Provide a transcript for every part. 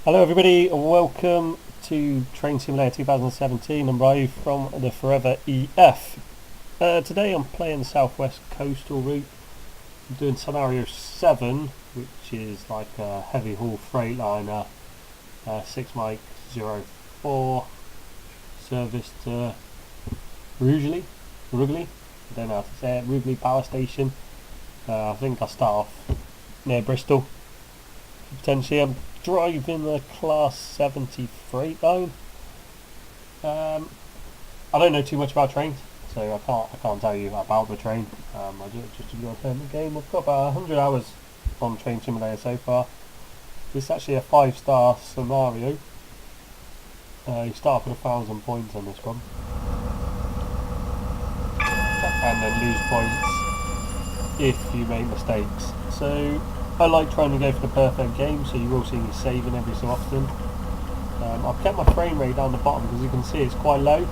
Hello everybody, welcome to Train Simulator 2017. I'm Ray from the Forever EF. Today I'm playing the Southwest Coastal route. I'm doing scenario 7, which is like a heavy haul freightliner, 6 Mike 04, service to Rugely, I don't know how to say it, Rugely Power Station. I think I'll start off near Bristol. Potentially I'm driving the Class 70 Freightliner. I don't know too much about trains, so I can't tell you about the train. I just enjoy playing the game. I've got about 100 hours on Train Simulator so far. This is actually a 5-star scenario. You start with 1,000 points on this one, and then lose points if you make mistakes. So I like trying to go for the perfect game, so you will see me saving every so often. I've kept my frame rate down the bottom because you can see it's quite low,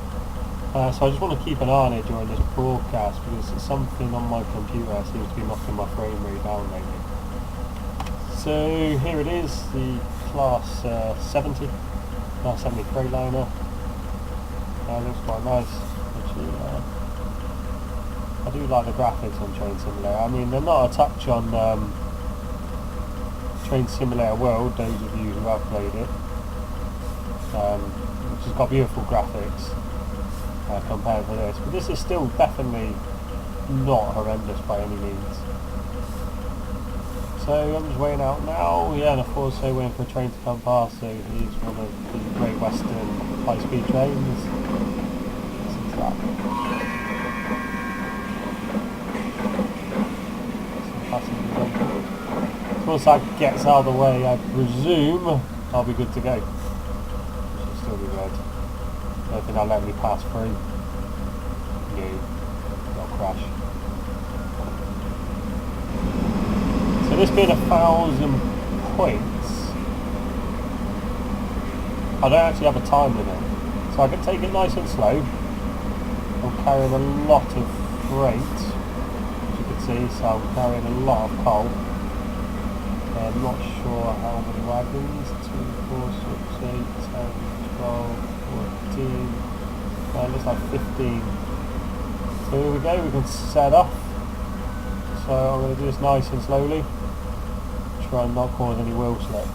so I just want to keep an eye on it during this broadcast because it's something on my computer seems to be knocking my frame rate down lately. So here it is, the Class 70 Freightliner. Looks quite nice actually. I do like the graphics on Train Simulator. I mean, they're not a touch on Train Simulator World, those of you who have played it, which has got beautiful graphics compared to this, but this is still definitely not horrendous by any means. So I'm just waiting out now, yeah, and of course I'm waiting for a train to come past, so he's one of the Great Western high-speed trains. Since that. Once that gets out of the way, I presume I'll be good to go. Should still be red. I don't think I'll let me pass through. No, not crash. So this being 1,000 points, I don't actually have a time limit, so I can take it nice and slow. I'm carrying a lot of freight, as you can see, so I'm carrying a lot of coal. I'm not sure how many wagons, 2, 4, 6, 8, 10, 12, 14, looks like 15. So here we go, we can set off. So I'm going to do this nice and slowly, try and not cause any wheel slip.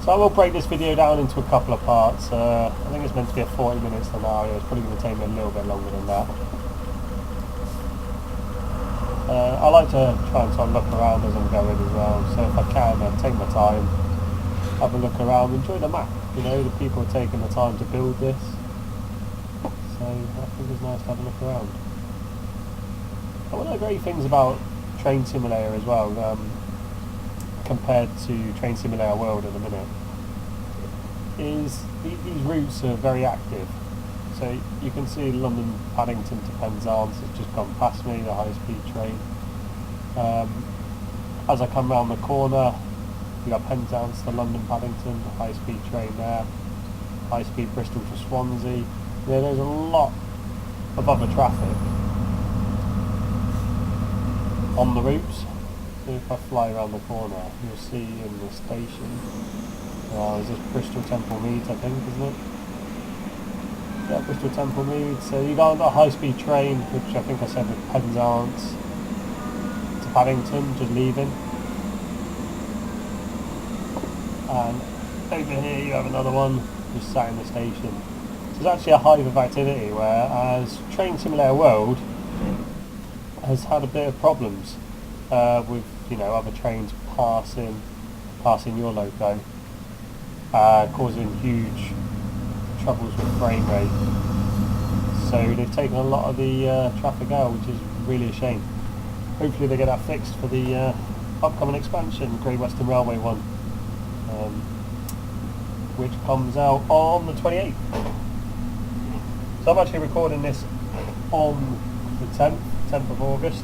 So I will break this video down into a couple of parts. I think it's meant to be a 40-minute scenario, it's probably going to take me a little bit longer than that. I like to try and sort of look around as I'm going as well, so if I can, I'll take my time, have a look around, enjoy the map. You know, the people are taking the time to build this, so I think it's nice to have a look around. And one of the great things about Train Simulator as well, compared to Train Simulator World at the minute, is these routes are very active. So you can see London Paddington to Penzance has just gone past me, the high-speed train. As I come round the corner, you got Penzance to London Paddington, the high-speed train there. High-speed Bristol to Swansea. Yeah, there's a lot of other traffic on the routes. So if I fly around the corner, you'll see in the station. Is this Bristol Temple Meads, I think, isn't it? Yeah, Bristol Temple Meads. So you got a high-speed train, which I think I said with Penzance to Paddington, just leaving. And over here you have another one, just sat in the station. So there's actually a hive of activity, whereas Train Simulator World has had a bit of problems with, you know, other trains passing your loco, causing huge troubles with frame rate. So they've taken a lot of the traffic out, which is really a shame. Hopefully they get that fixed for the upcoming expansion, Great Western Railway one, which comes out on the 28th. So I'm actually recording this on the 10th of August.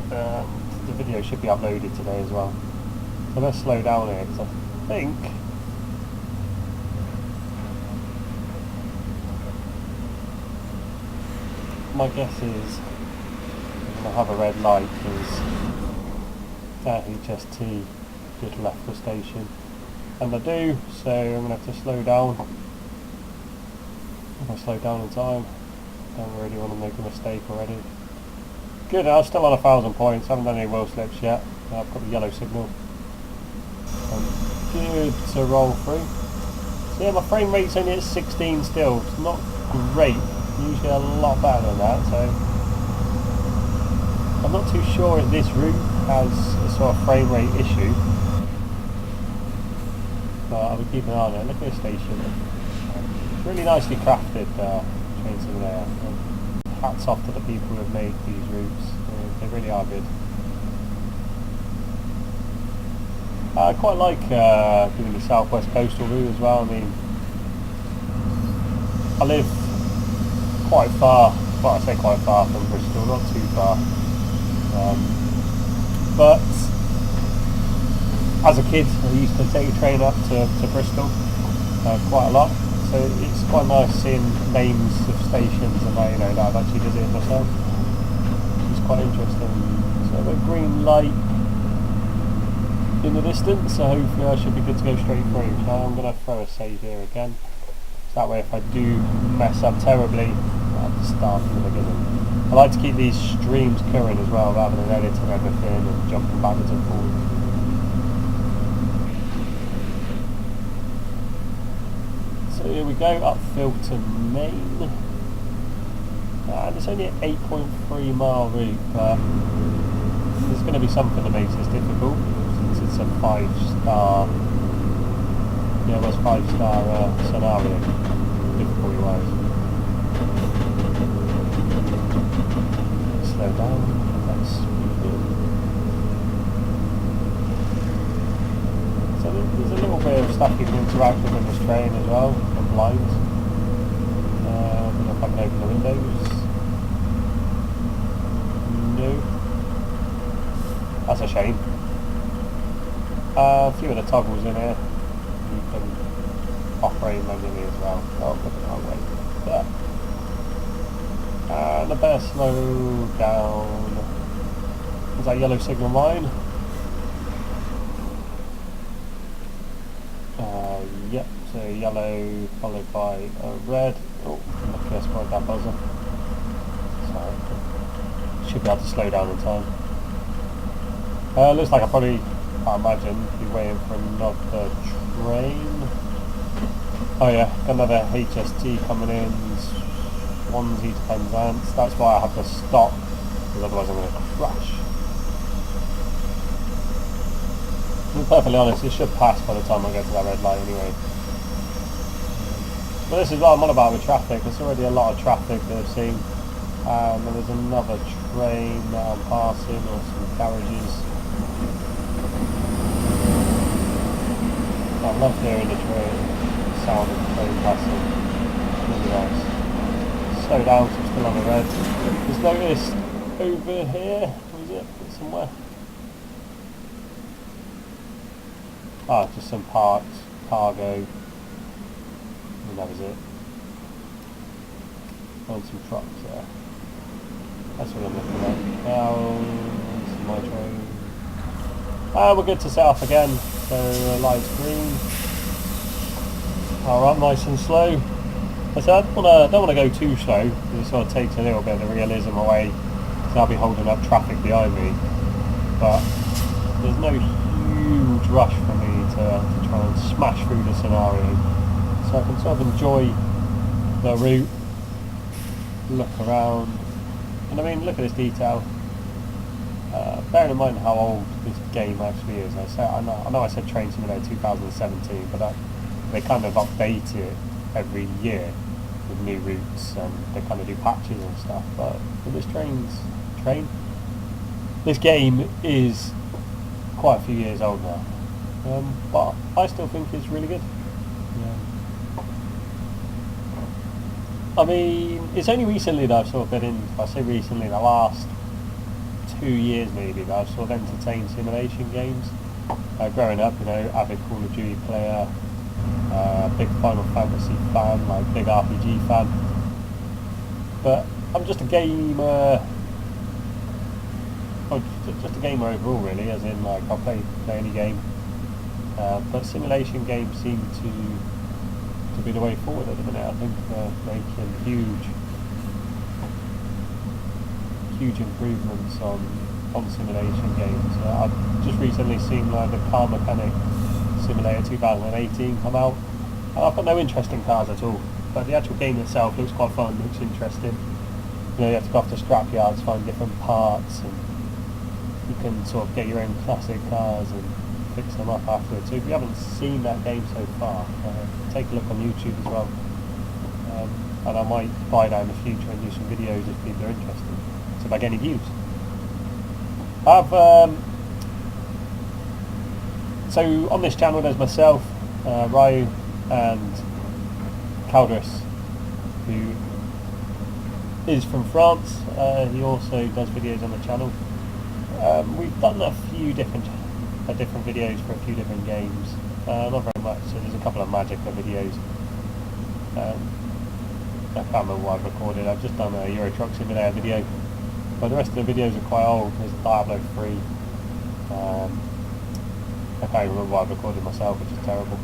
The video should be uploaded today as well. So let's slow down here because I think my guess is I'm going to have a red light because that HST just left the station. And I do, so I'm going to have to slow down. If I slow down in time, don't really want to make a mistake already. Good, I'm still on 1,000 points, haven't done any wheel slips yet. I've got the yellow signal. Good to roll through. So yeah, my frame rate's only at 16 still. It's not great, usually a lot better than that, so I'm not too sure if this route has a sort of frame rate issue. But I would keep an eye on it. Look at the station. It's really nicely crafted, train simulator. Hats off to the people who have made these routes. They really are good. I quite like doing the southwest coastal route as well. I mean, I live quite far, well I say quite far from Bristol, not too far. But as a kid I used to take a train up to Bristol quite a lot. So it's quite nice seeing names of stations and that, you know, that I've actually visited myself. It's quite interesting. So the green light in the distance, so hopefully I should be good to go straight through. So I'm going to throw a save here again. So that way if I do mess up terribly, I'll have to start from the beginning. I like to keep these streams current as well, rather than editing everything and jumping backwards and forwards. So here we go, up Filton Main. And it's only an 8.3 mile route, but there's going to be something that makes this difficult, since it's a 5-star, yeah, it was 5-star scenario, difficulty wise. Slow down, and let's speed it. So there's a little bit of stuff you can interact with in this train as well, and blinds. I don't know if I can open the windows. No. That's a shame. A few of the toggles in here. You can operate manually as well. Oh, look at that way. But, and a better slow down. Is that yellow signal mine? Yep, so yellow followed by red. Oh, lucky I spotted that buzzer. Sorry. Should be able to slow down in time. Looks like I imagine, be waiting for another train. Oh yeah, got another HST coming in. Swansea to Penzance. That's why I have to stop, because otherwise I'm going to crash. To be perfectly honest, it should pass by the time I get to that red light anyway. But this is what I'm on about with traffic. There's already a lot of traffic that I've seen. And there was another train that I'm passing, or some carriages. I love hearing the train, the sound of the train passing. Really nice. Slow down, so I'm still on the red. Just noticed over here, was it? Somewhere. Ah, just some parked cargo. And that was it. And some trucks there. That's what I'm looking at. Now, this is my train. We're good to set off again. So light's green. Alright, nice and slow. I said I don't want to go too slow, because it sort of takes a little bit of the realism away, because I'll be holding up traffic behind me. But there's no huge rush for me to try and smash through the scenario. So I can sort of enjoy the route, look around, and I mean, look at this detail. Bearing in mind how old this game actually is, I know I said Train Simulator 2017, but they kind of update it every year with new routes, and they kind of do patches and stuff. But this this game is quite a few years old now, but I still think it's really good. I mean, it's only recently that I've sort of been in, I say recently, the last 2 years maybe, that I've sort of entertained simulation games. Growing up, you know, avid Call of Duty player, big Final Fantasy fan, like big RPG fan. But I'm just a gamer, just a gamer overall really, as in like I'll play any game. But simulation games seem to be the way forward at the minute. I think they're making huge improvements on simulation games. I've just recently seen like the Car Mechanic Simulator 2018 come out. I've got no interest in cars at all, but the actual game itself looks quite fun, looks interesting. You know, you have to go off to scrap yards, find different parts, and you can sort of get your own classic cars and fix them up afterwards. So if you haven't seen that game so far, take a look on YouTube as well. And I might buy that in the future and do some videos if people are interested. So if I get any views. So on this channel there's myself, Ryu and Caldress, who is from France. He also does videos on the channel. We've done a few different videos for a few different games, not very much, so there's a couple of Magica videos. I can't remember what I've recorded. I've just done a Euro Truck Simulator video, but the rest of the videos are quite old. There's Diablo 3. I can't remember what I've recorded myself, which is terrible.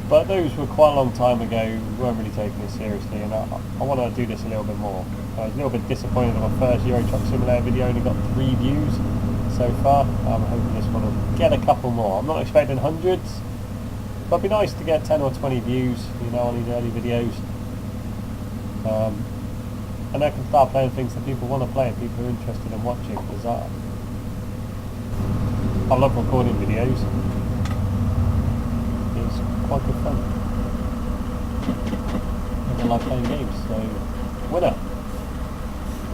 But those were quite a long time ago. We weren't really taking it seriously, and I want to do this a little bit more. I was a little bit disappointed that my first Euro Truck Simulator video only got 3 views so far. I'm hoping this one will get a couple more. I'm not expecting hundreds, but it'd be nice to get 10 or 20 views, you know, on these early videos. And I can start playing things that people want to play and people are interested in watching, because I love recording videos. It's quite good fun. And I like playing games, so winner.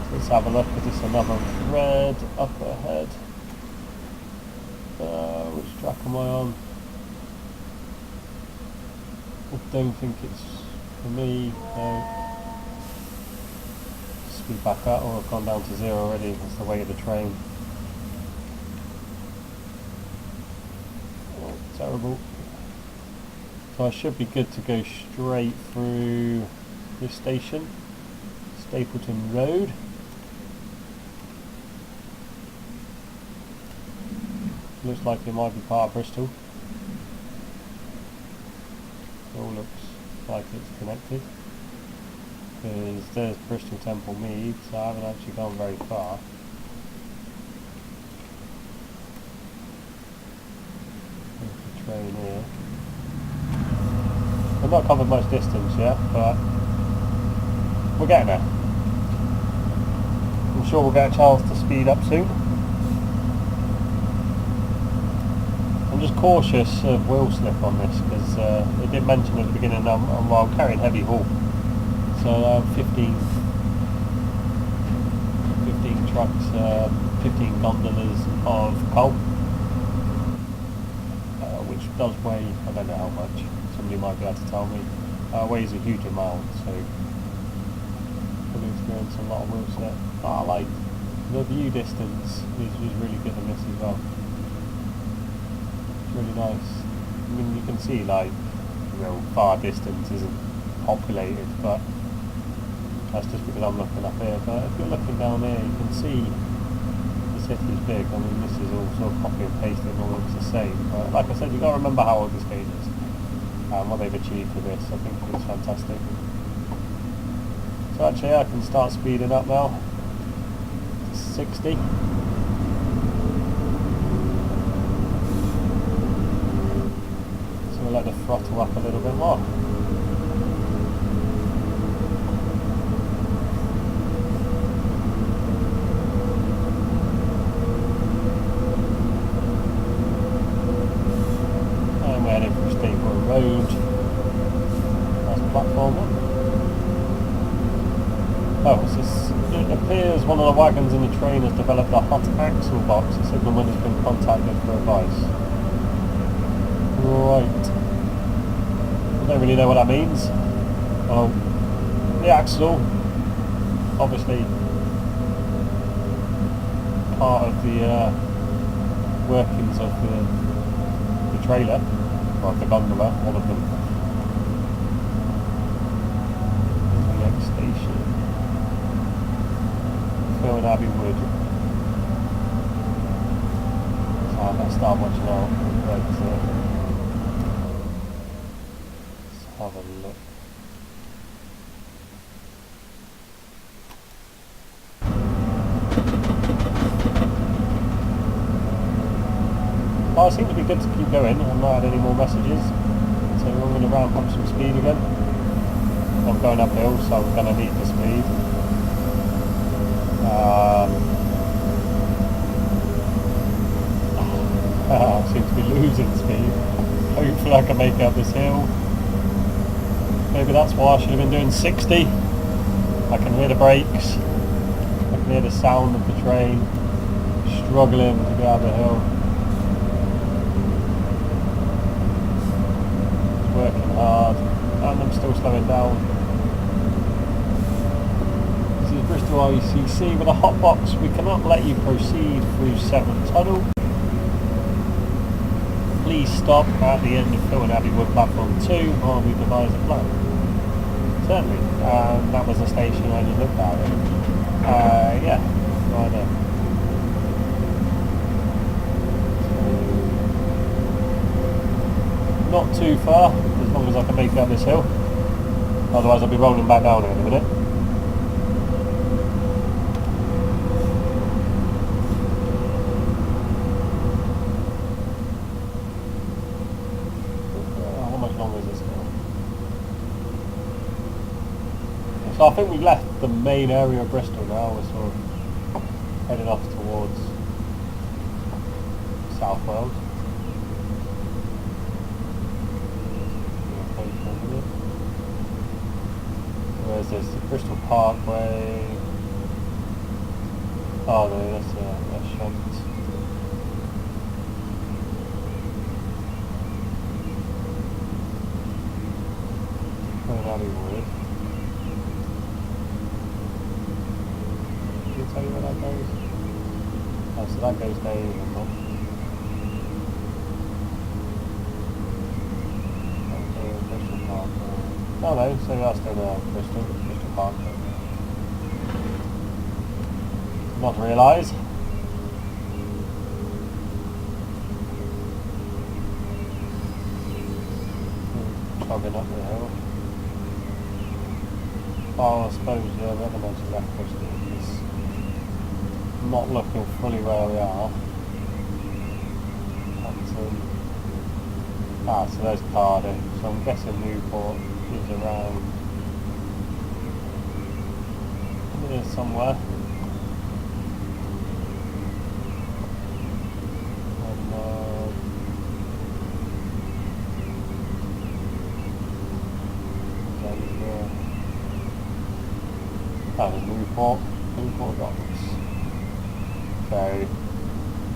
So let's have a look. Is this another red up ahead? Which track am I on? I don't think it's for me. Speed back up, or I've gone down to 0 already. That's the way of the train. Terrible. So I should be good to go straight through this station, Stapleton Road. Looks like it might be part of Bristol. It all looks like it's connected, because there's Bristol Temple Mead, so I haven't actually gone very far. Train here. We've not covered much distance yet, but we're getting there. I'm sure we'll get a chance to speed up soon. I'm just cautious of wheel slip on this, because it did mention at the beginning I'm carrying heavy haul, so 15 trucks, 15 gondolas of coal. Does weigh, I don't know how much, somebody might be able to tell me, weighs a huge amount, so we'll experience a lot of wheel slip. I like the view distance is really good on this as well. It's really nice. I mean, you can see, like, you know, far distance isn't populated, but that's just because I'm looking up here. But if you're looking down here, you can see the city is big. I mean, this is all sort of copy and paste, it all looks the same. But like I said, you've got to remember how old this game is and what they've achieved with this. I think it's fantastic. So actually I can start speeding up now to 60. So we'll let the throttle up a little bit more. And we're heading for Stapleton Road. That's platform 1. Oh, it appears one of the wagons in the train has developed a hot axle box to signal when it's been contacted for advice. Right. I don't really know what that means. Well, the axle, obviously part of the workings of the trailer, or of the gondola, one of them. The next station. Phil and Abbey Wood. Harvest start watching out. Let's have a look. Oh, I seem to be good to keep going. I've not had any more messages, so I'm going to ramp up some speed again. I'm going uphill, so I'm going to need the speed. I seem to be losing speed. Hopefully I can make it up this hill. Maybe that's why I should have been doing 60. I can hear the brakes. I can hear the sound of the train struggling to get out of the hill. It's working hard, and I'm still slowing down. This is Bristol ICC with a hot box. We cannot let you proceed through 7 Tunnel. Please stop at the end of Filton Abbey Wood Platform 2 while we devise a plan. Certainly, that was the station I just looked at it. Yeah, right there. So, not too far, as long as I can make it up this hill. Otherwise I'll be rolling back down in a minute. So I think we've left the main area of Bristol now. We're sort of heading off towards South Wales. Where's this? The Bristol Parkway. Oh no, that's Shunt. Hollywood. Tell you where that goes? Oh, so that goes down even more. Okay, Bristol Park. Oh no, so that's still Bristol Park. Not realise. Chugging up the hill. Oh, I suppose, yeah, the other one's left Bristol. Not looking fully where we are. So there's Cardiff, so I'm guessing Newport is around here somewhere. And there's Newport Docks. So,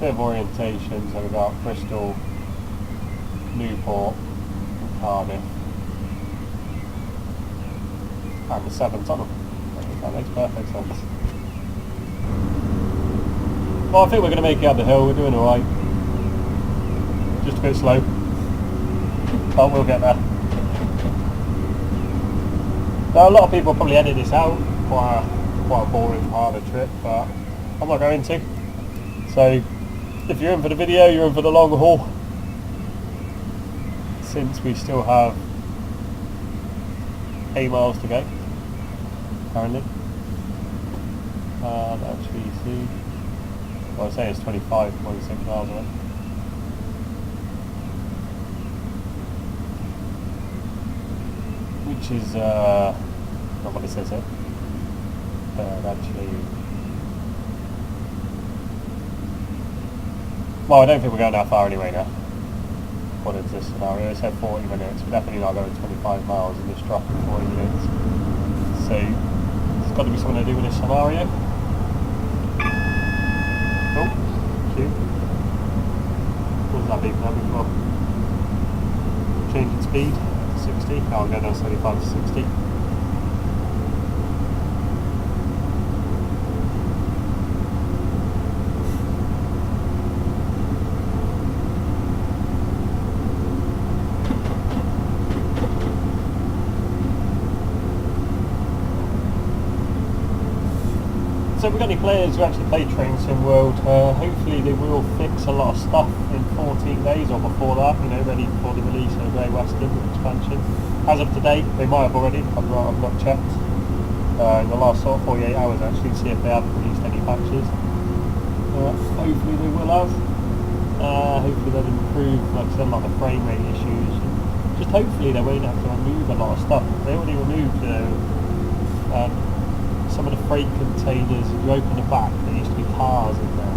bit of orientation, so we've got Bristol, Newport, and Cardiff, and the 7 Tunnel. That makes perfect sense. Well, I think we're going to make it up the hill, we're doing alright. Just a bit slow, but we'll get there. Now, a lot of people probably edit this out, quite a boring part of the trip, but I'm not going to. So, if you're in for the video, you're in for the long haul. Since we still have 8 miles to go, currently. Actually, see, well, I say it's 25.6 miles away. Which is not what it says here, but actually. Well, I don't think we're going that far anyway now. What is this scenario? It said 40 minutes. We're definitely not going 25 miles in this drop in 40 minutes. So, there's got to be something to do with this scenario. Oh, cute. What was that beeping at me for? Changing speed, 60. Oh, I'm going down 75 to 60. So if we've got any players who actually play Train Sim World, hopefully they will fix a lot of stuff in 14 days or before that, you know, ready for the release of Grey Western expansion. As of today, they might have already, I've not checked. In the last sort of 48 hours actually, to see if they have released any patches. Hopefully they will have. Hopefully they'll improve, like I said, like the frame rate issues. Just hopefully they won't have to remove a lot of stuff. They already removed, some of the freight containers. If you open the back, there used to be cars in there.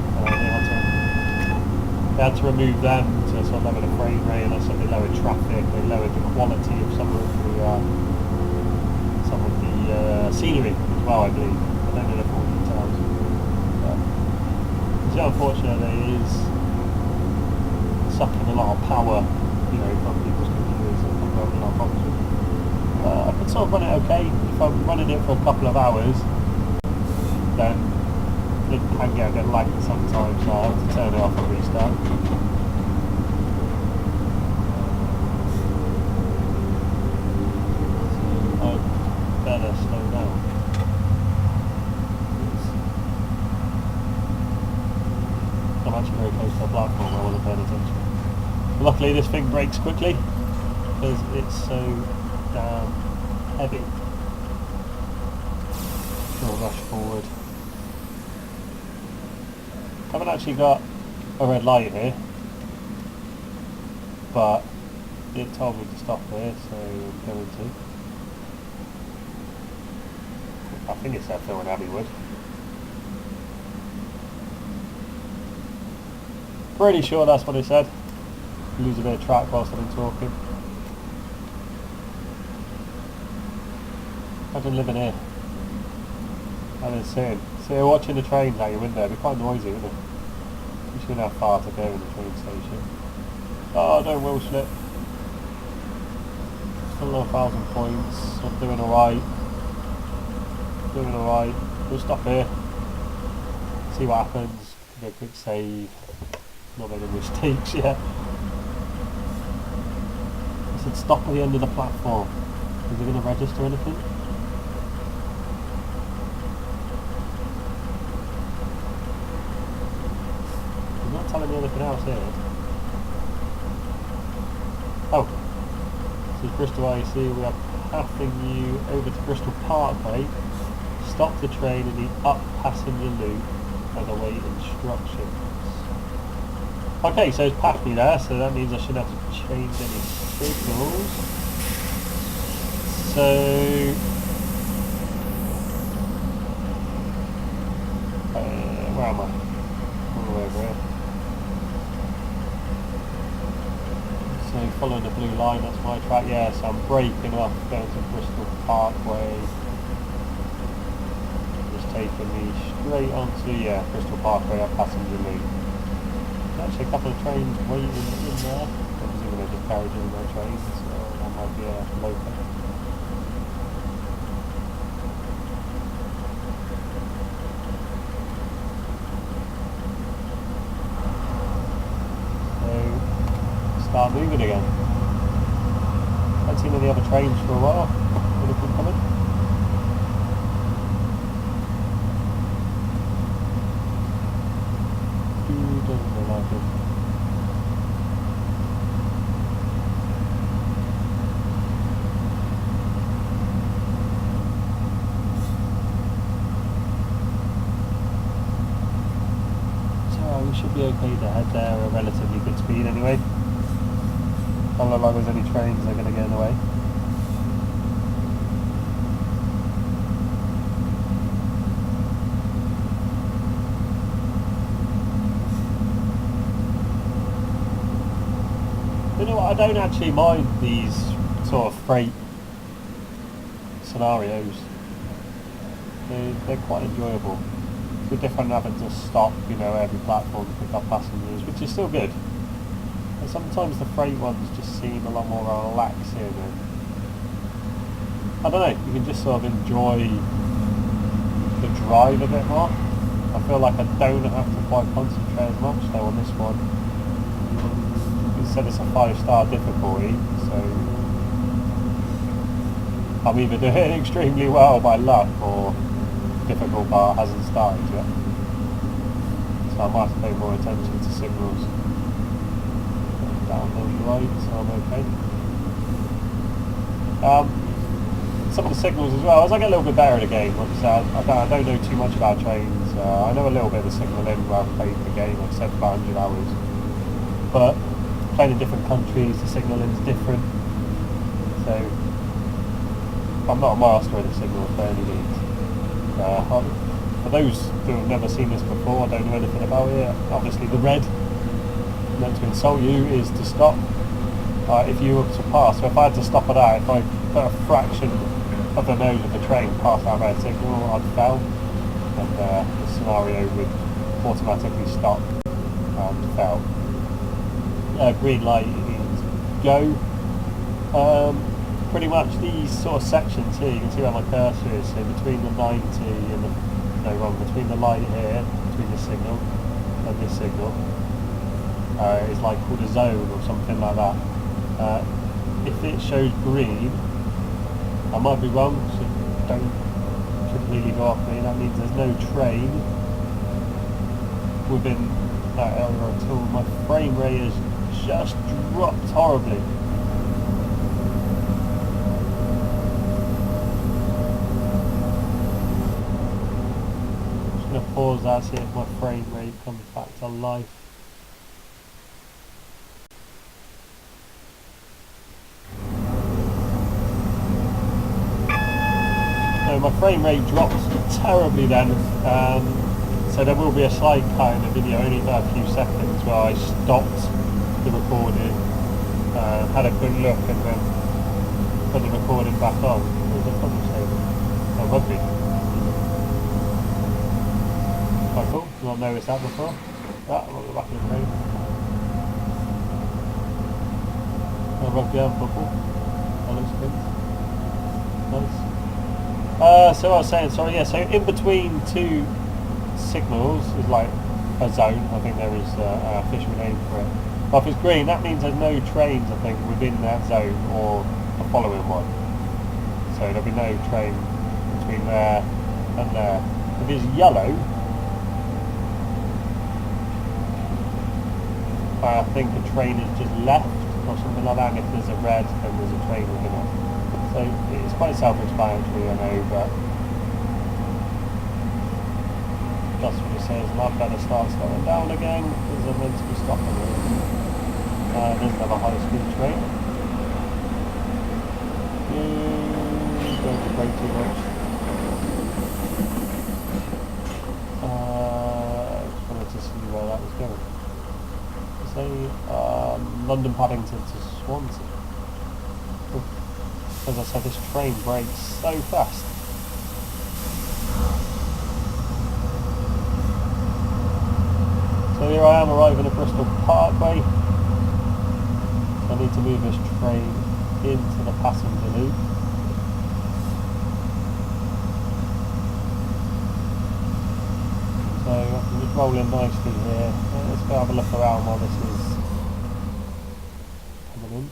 They had to remove them to sort of lower the frame rate, and also they lowered traffic. They lowered the quality of some of the scenery as well, I believe. I don't know the full details. But unfortunately, it is sucking a lot of power, you know, from people's computers and having a lot of problems with it. I could sort of run it okay. If I'm running it for a couple of hours, then it can get a bit laggy sometimes, so I have to turn it off and restart. So I better slow down. I'm actually very close to the platform, I wasn't paying attention. But luckily this thing breaks quickly, because it's so damn heavy. We'll rush forward. Haven't actually got a red light here, but it told me to stop here, so I'm going to. I think it said Phil and Abbey would. Pretty sure that's what it said. Lose a bit of track whilst I've been talking. Imagine living here. And then sitting watching the trains out your window. It'd be quite noisy, wouldn't it? You shouldn't have far to go in the train station. Oh, don't wheel slip. Still on 1,000 points. I'm doing alright. Doing alright. We'll stop here. See what happens. Do a quick save. Not making mistakes yet. I said stop at the end of the platform. Is it going to register anything? He's not telling me anything else here. Oh. This is Bristol IC. We are passing you over to Bristol Parkway. Stop the train in the up passenger loop and await instructions. Okay, so it's passed me there, so that means I shouldn't have to change any signals. So where am I? All the way over here. So following the blue line, that's my track. Yeah, so I'm breaking off, going to Bristol Parkway. Just taking me straight onto Bristol Parkway up passenger loop. Actually a couple of trains waiting in there. I'm presuming they're just carriages in their trains, so that might be a local. So, start moving again. Haven't seen any other trains for a while. Anything coming? Doesn't look like it. So we should be okay to head there at a relatively good speed anyway. Don't look like there's any trains that are going to get in the way. You know what, I don't actually mind these sort of freight scenarios. They're quite enjoyable. It's different having to stop, you know, every platform to pick up passengers, which is still good. And sometimes the freight ones just seem a lot more relaxing, and I don't know, you can just sort of enjoy the drive a bit more. I feel like I don't have to quite concentrate as much though on this one. Said it's a 5-star difficulty, so I'm either doing extremely well by luck or difficult part hasn't started yet. So I might have to pay more attention to signals. Down the right, so I'm okay. Some of the signals as well, as I get a little bit better at the game, like I don't know too much about trains. I know a little bit of the signalling where I've played the game, like I said, about 100 hours. But playing in different countries, the signalling's different. So I'm not a master of the signals by any means. For those who have never seen this before, I don't know anything about it. Obviously the red, meant to insult you, is to stop. If you were to pass, so if I had to stop at that, if I put a fraction of the nose of the train past that red signal, I'd fail, and the scenario would automatically stop and fail. Green light means go. Pretty much these sort of sections here, you can see where my cursor is, so between the 90 and the, between the light here, between the signal and this signal, is like called a zone or something like that. If it shows green, I might be wrong, so don't completely go off me. That means there's no train within that area at all. My frame rate has just dropped horribly. I'm just going to pause that, see if my frame rate comes back to life. My frame rate dropped terribly then, so there will be a slight cut in the video, only for a few seconds, where I stopped the recording, had a good look, and then put the recording back on. What was the football stadium? Oh, Rugby. Quite cool, not noticed that before. That was the back of the train. Rugby and football. That looks good. Nice. So I was saying, sorry, yeah, so in between two signals is like a zone. I think there is an official name for it. But if it's green, that means there's no trains, I think, within that zone or the following one. So there'll be no train between there and there. If it's yellow, I think a train is just left or something like that, and if there's a red, then there's a train within it. So it's quite self-explanatory, I know, but that's what it says, and I'd better start slowing down again, because I'm meant to be stopping here. There's another high-speed train. Don't brake too much. Just wanted to see where that was going. Say London Paddington to Swansea. As I said, this train brakes so fast. So here I am arriving at Bristol Parkway. So I need to move this train into the passenger loop. So I'm just rolling nicely here. Let's go have a look around while this is coming in.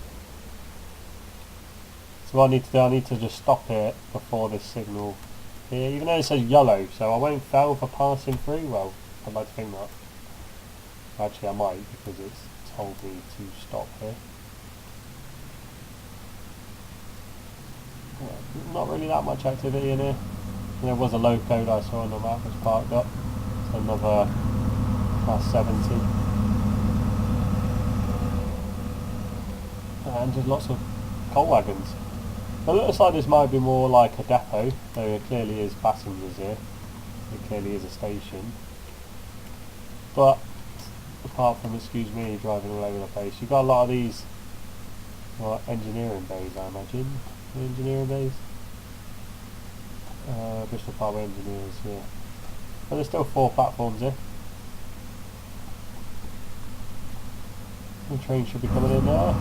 So what I need to do, I need to just stop it before this signal here, even though it says yellow, so I won't fail for passing through. Well, I'd like to think that. Actually I might, because it's told me to stop here. Yeah, not really that much activity in here. There was a loco that I saw on the map that's parked up. It's another class 70. And just lots of coal wagons. It looks like this might be more like a depot, though it clearly is passengers here. It clearly is a station. But apart from, excuse me, driving all over the place, you've got a lot of these engineering bays, I imagine. Engineering bays? Bristol Parkway engineers, yeah. But there's still 4 platforms here. The train should be coming in now.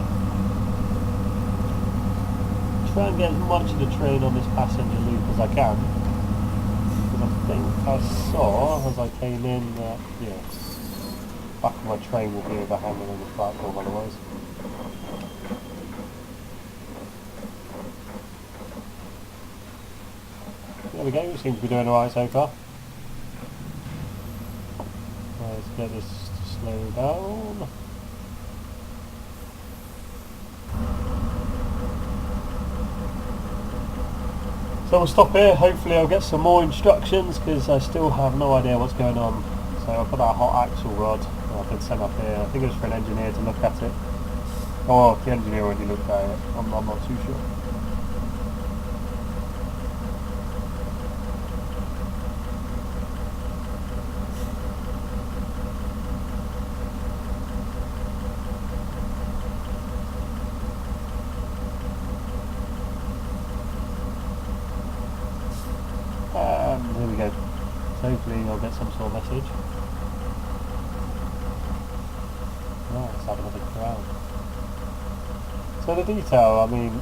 Try and get as much of the train on this passenger loop as I can, because I think I saw as I came in that back of my train will be overhanging on the platform otherwise. Yeah, There we go, seems to be doing alright so far. Let's get this to slow down. So we'll stop here, hopefully I'll get some more instructions because I still have no idea what's going on. So I've got that hot axle rod I've been sent up here. I think it was for an engineer to look at it. Oh, the engineer already looked at it, I'm not too sure. There we go. So hopefully I'll get some sort of message. Oh, let's have another crowd. So the detail, I mean,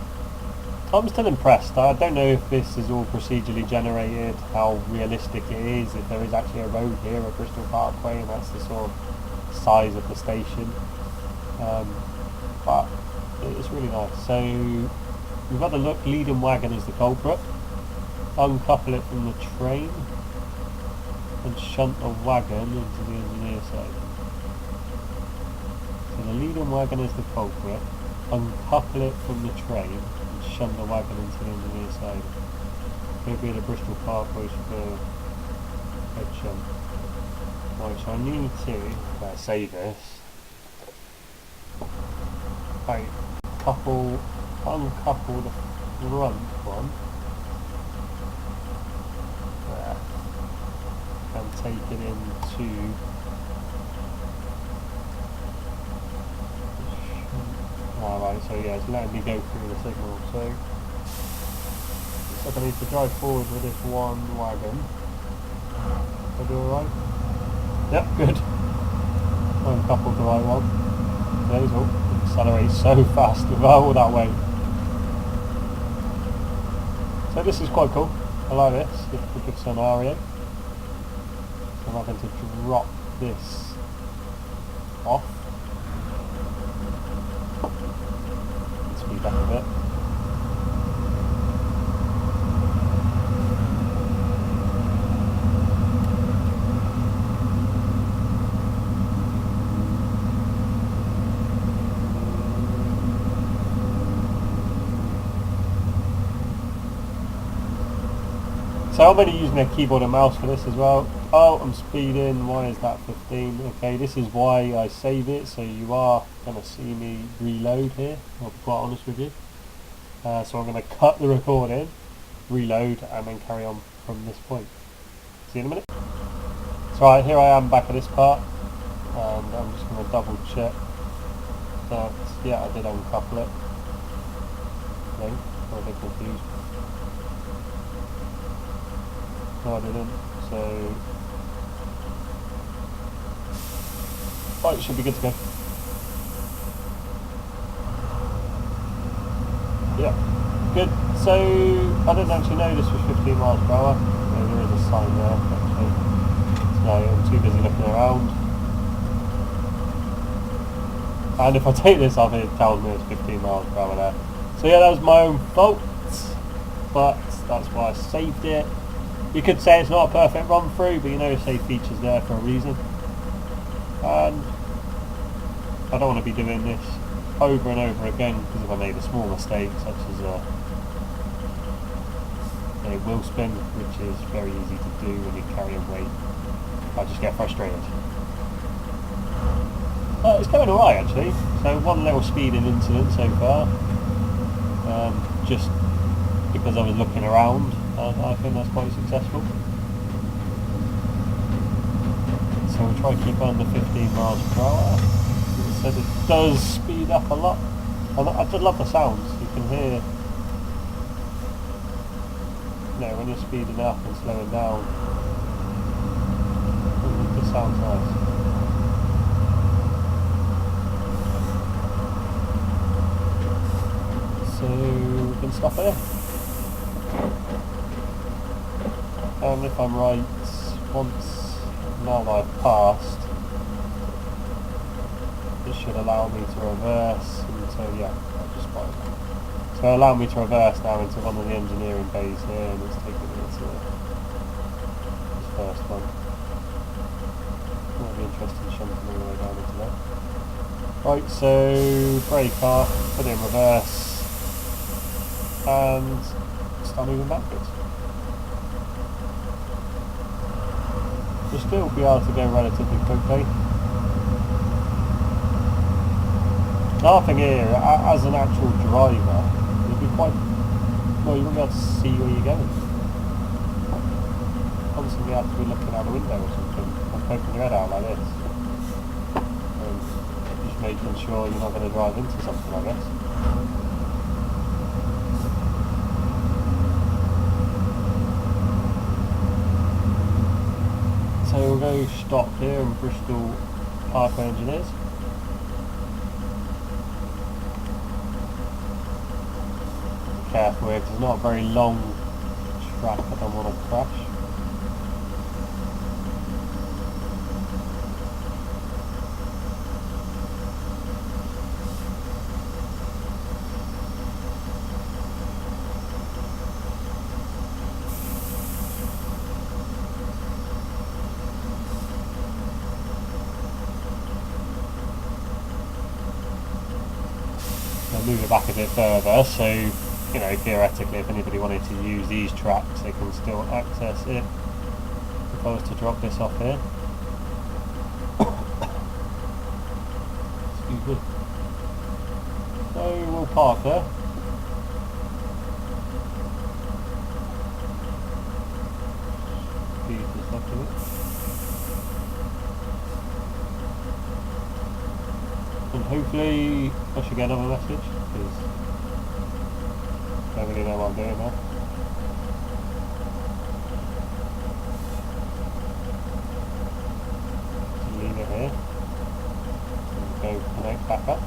I'm still impressed. I don't know if this is all procedurally generated, how realistic it is, if there is actually a road here at Bristol Parkway and that's the sort of size of the station. But it's really nice. So we've got the leading wagon as the culprit. Uncouple it from the train and shunt the wagon into the engineer side. So the leading wagon is the culprit, uncouple it from the train and shunt the wagon into the engineer side. Maybe the Bristol Parkway for head shunt. Right, so I need to save this. Right, uncouple the front one. And take it into alright, so yeah, it's letting me go through the signal, so I need to drive forward with this one wagon. I do alright? Yep, good. Uncoupled the right one. There's all. Accelerates so fast without all that weight. So this is quite cool. I like this. It's a good scenario. I'm having to drop this off. Speed up a bit. So I'm only using a keyboard and mouse for this as well. Oh, I'm speeding. Why is that 15? Okay, this is why I save it, so you are going to see me reload here, I'll be quite honest with you. So I'm going to cut the recording, reload, and then carry on from this point. See you in a minute. So right, here I am back at this part, and I'm just going to double check that, yeah, I did uncouple it. No, I'm a bit confused. No, I didn't, so right, it should be good to go. Yeah, good. So I didn't actually know this was 15 miles per hour. There is a sign there, actually. No, I'm too busy looking around. And if I take this off, it tells me it's 15 miles per hour there. So yeah, that was my own fault, but that's why I saved it. You could say it's not a perfect run through, but you know, save features there for a reason. And I don't want to be doing this over and over again, because if I made a small mistake, such as a wheel spin, which is very easy to do when you carry a weight, I just get frustrated. It's going alright actually. So one little speeding incident so far, just because I was looking around. I think that's quite successful. So we'll try to keep under 15 miles per hour. As I said, it does speed up a lot. I just love the sounds. You can hear, you know, when you're speeding up and slowing down. It just sounds nice. So we can stop here. And if I'm right, now that I've passed, This should allow me to reverse into, yeah, I just spotted that. So allow me to reverse now into one of the engineering bays here, and it's taking me to this first one. Might be interesting shunting all the way down into there. Right, so brake off, put it in reverse, and start moving backwards. You'll still be able to go relatively quickly. Another thing here, as an actual driver, you'll be quite, well, you won't be able to see where you're going. Constantly have to be looking out the window or something, and poking your head out like this. And just making sure you're not going to drive into something, I guess. So we'll go stop here in Bristol Parkway Engineers. Careful here, 'cause it's not a very long track, I don't want to crash. I'll move it back a bit further, so you know, theoretically, if anybody wanted to use these tracks, they can still access it. If I was to drop this off here. Excuse me. So we'll park there. Speed this up a bit. And hopefully I should get another message, because I don't really know what I'm doing now. Just leave it here. And go connect back up.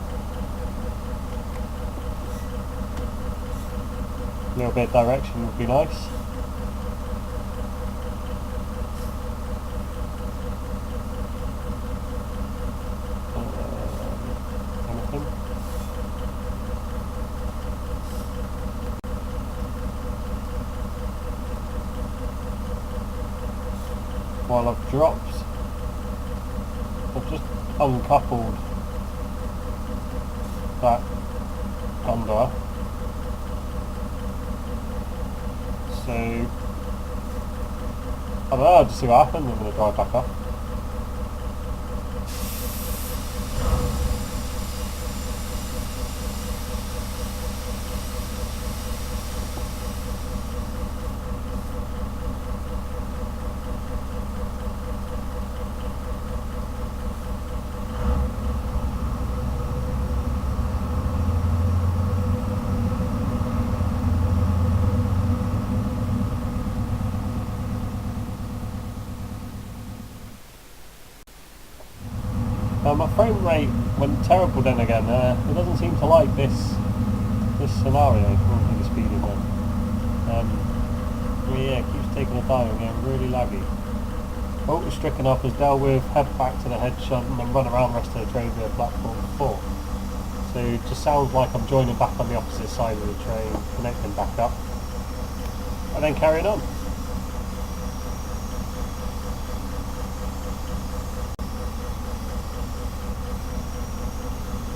A little bit of direction would be nice. Anything? While I've dropped, I've just uncoupled that gondola, so I don't know, I'll just see what happens. I'm going to drive back up. My frame rate went terrible then again. It doesn't seem to like this scenario. The speeding one. Yeah, it keeps taking a dive and getting really laggy. Voltage stricken up is dealt with, head back to the head shunt and then run around the rest of the train via platform 4. So it just sounds like I'm joining back on the opposite side of the train, connecting back up, and then carrying on.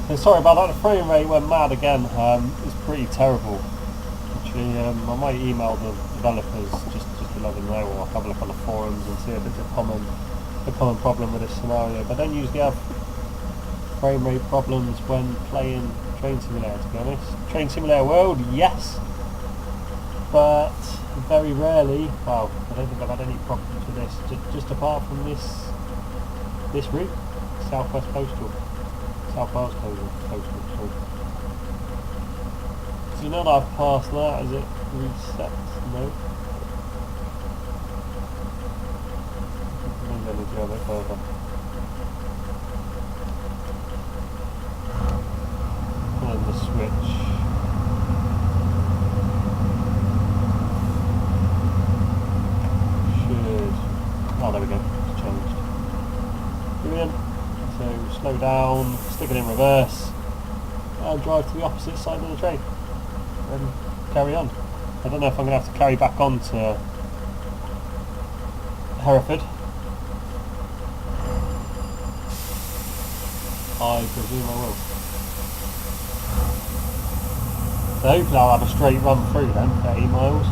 And sorry about that, the frame rate went mad again. It's pretty terrible. Actually, I might email the developers just to let them know, or have a look on the forums and see if it's a common problem with this scenario. But I don't usually have frame rate problems when playing Train Simulator, to be honest. Train Simulator World, yes, but very rarely. Well, I don't think I've had any problems with this, just apart from this route, Southwest Coastal. South Wales Coastal. So now that I've passed that, is it reset? No. Maybe I need to go a bit further. And then the switch. Should... Oh, there we go. It's changed. Brilliant. So slow down, stick it in reverse, and drive to the opposite side of the train, and carry on. I don't know if I'm going to have to carry back on to Hereford. I presume I will. So hopefully I'll have a straight run through then for 8 miles.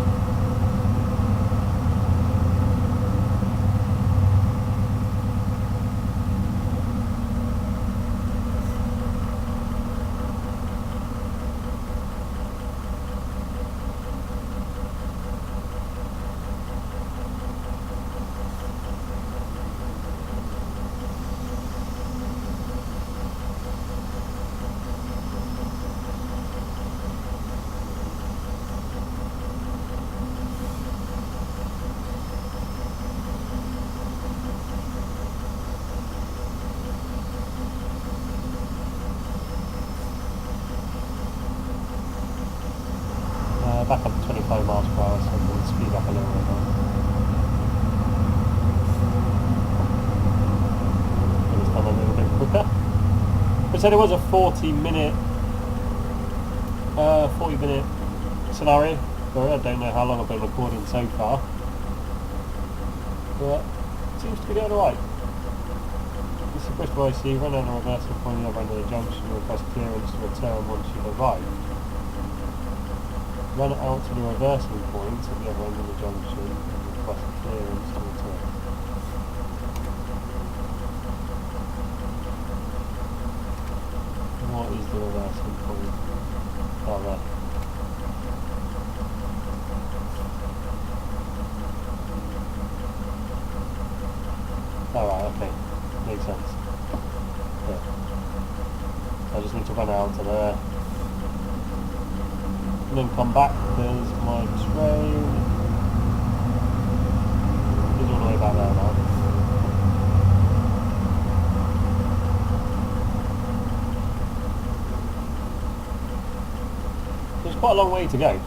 Back up to 25 miles per hour, so I'm going to speed up a little bit now. Get this done a little bit quicker. But said it was a 40 minute scenario. So I don't know how long I've been recording so far, but it seems to be going alright. This is Bristol IC, run out the reversal point the other end of the junction, request clearance to return once you've arrived. Run it out to the reversing point at the other end of the junction and request clearance to return. What is the reversing point? Oh, there. Alright, okay. Makes sense. Yeah. I just need to run out to there. And then come back, there's my train. It's all the way back there now. There's quite a long way to go.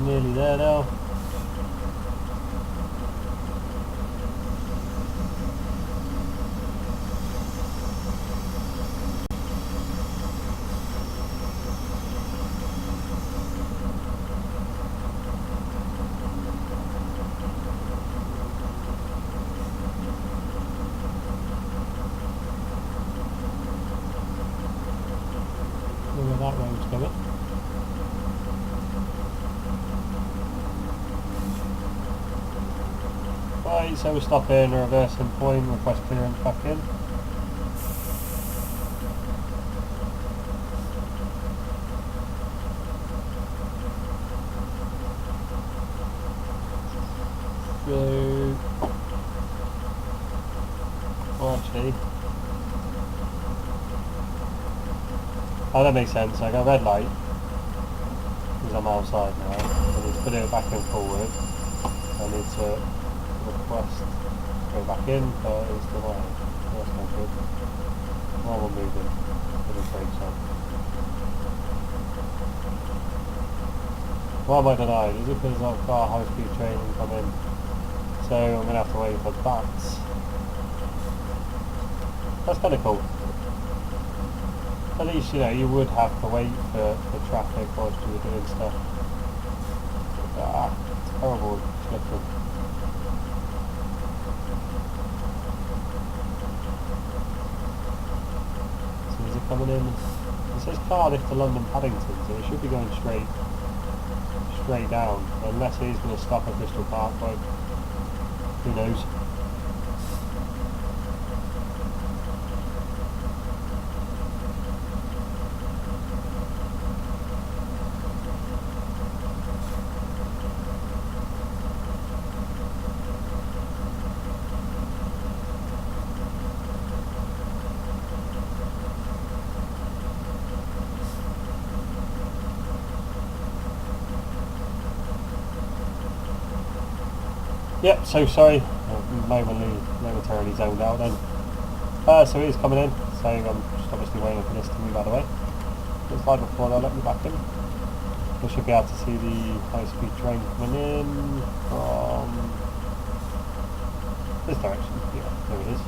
Nearly there now. Look where that road's going. Right, so we'll stop here in a reversing point, request clearance back in. So, oh actually, oh that makes sense, I got a red light, because I'm outside now, I need to put it back and forward, I need to request go back in, but it's denied. That's not good. While we're moving, put his brakes on. Why am I denied? Is it because I've got high speed training coming? So I'm going to have to wait for that. That's kind of cool. At least, you know, you would have to wait for traffic whilst you were doing stuff. Ah, terrible slipping. Coming in, it says Cardiff to London Paddington, so it should be going straight down, unless it is going to stop at Bristol Parkway. Who knows? Yep, so sorry, momentarily zoned out then. So it is coming in, so I'm just obviously waiting for this to move out of the way. Looks like before they'll let me back in. We should be able to see the high-speed train coming in from this direction. Yeah, there it is.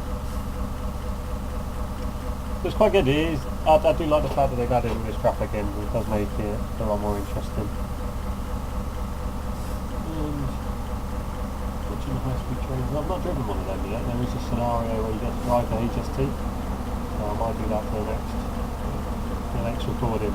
It's quite good. It is. I do like the fact that they've added all this traffic in. It does make it a lot more interesting. And watching the high-speed trains. I've not driven one of them yet. There is a scenario where you get to drive the HST. So I might do that for the next recording.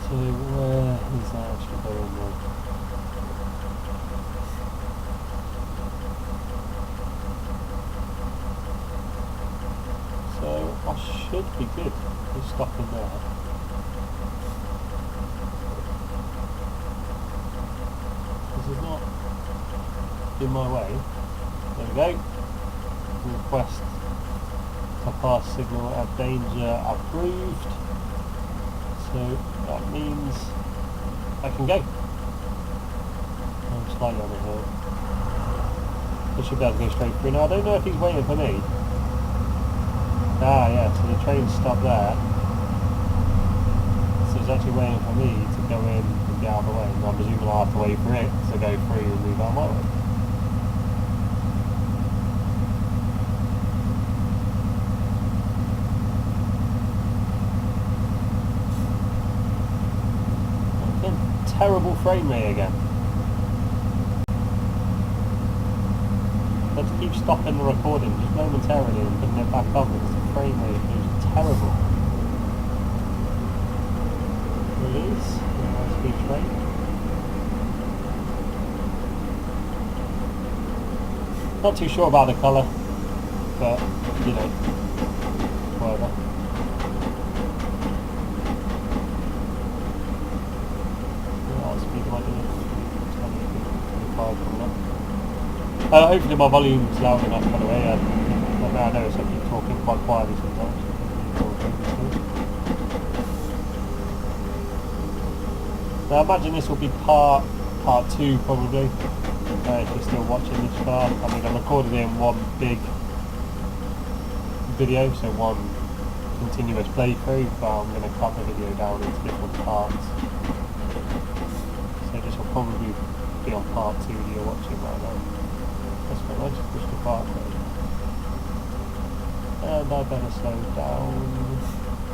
So where is that actually going then? So I should be good with stopping there. This is not in my way. There we go. Request to pass signal at danger approved. So that means I can go. I'm slightly on the hill. I should be able to go straight through. Now I don't know if he's waiting for me. Ah yeah, so the train stopped there. So he's actually waiting for me to go in and get out of the way. And I'm presuming I'll have to wait for it to go through and move out my way. Terrible frame rate again. Let's keep stopping the recording just momentarily and putting it back up because the frame rate is terrible. Release the high-speed train. Not too sure about the colour, but you know, whatever. Hopefully my volume's loud enough, by the way. I notice I keep talking quite quietly sometimes. Now I imagine this will be part 2 probably, if you're still watching this far. I mean I recorded it in one big video, so one continuous playthrough, but I'm going to cut the video down into different parts. So this will probably be on part 2 that you're watching right now. That's quite nice, Crystal Park Road. And I better slow down.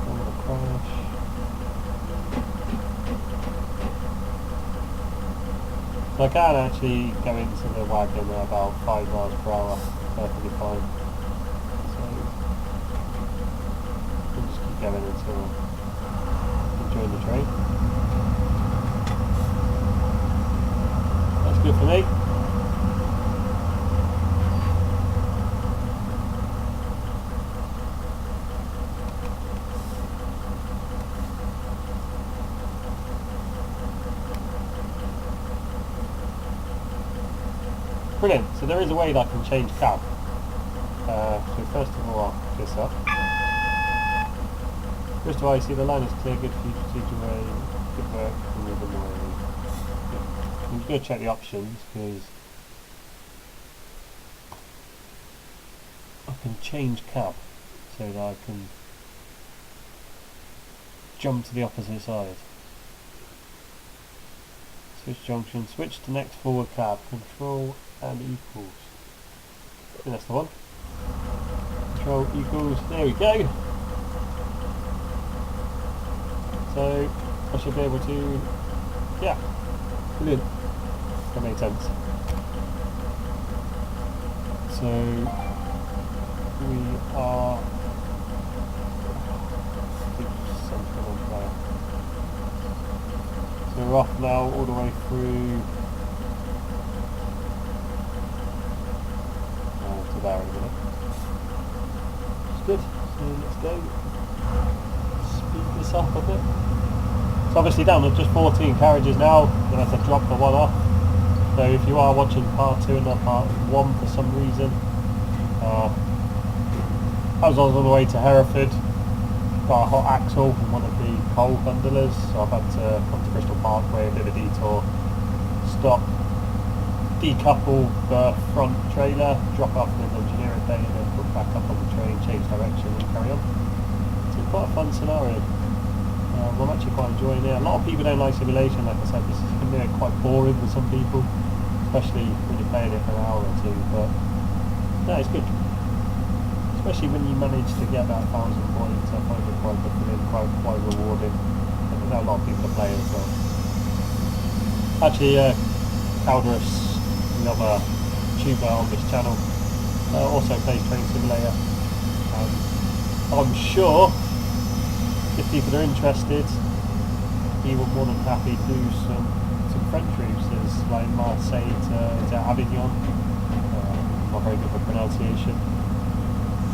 I'm going to crash. So I can actually go into the wagon at about 5 miles per hour, perfectly fine. So we'll just keep going until I join the train. That's good for me. Brilliant, so there is a way that I can change cab. So first of all, I'll pick this up. First of all, you see the line is clear, good for you to proceed your way, good work, and move in the way. I'm just going to check the options, because I can change cab, so that I can jump to the opposite side. Switch junction, switch to next forward cab, control and equals. I think that's the one. Control equals, there we go. So I should be able to, yeah, brilliant. That made sense. So we are, so we're off now all the way through to there in a minute. It's good. So let's go speed this up a bit. It's obviously down to just 14 carriages now. Then I have to drop the one off. So if you are watching part 2 and not part 1 for some reason, I was on the way to Hereford, got a hot axle from one of the coal gondolas, so I've had to come to Bristol Parkway, a bit of a detour, stop, decouple the front trailer, drop off with engineering bay, and then put back up on the train, change direction and carry on. So it's quite a fun scenario. I'm actually quite enjoying it. A lot of people don't like simulation, like I said, this can be quite boring for some people, especially when you're playing it for an hour or two, but no, it's good. Especially when you manage to get that 1,000 points, I find it quite fulfilling, quite rewarding. And I know a lot of people are playing as well. Actually, Calderus, the other tuber on this channel, also plays Train Simulator. I'm sure if people are interested, he will more than happy do some French routes. There's like Marseille to Avignon. Not very good with pronunciation.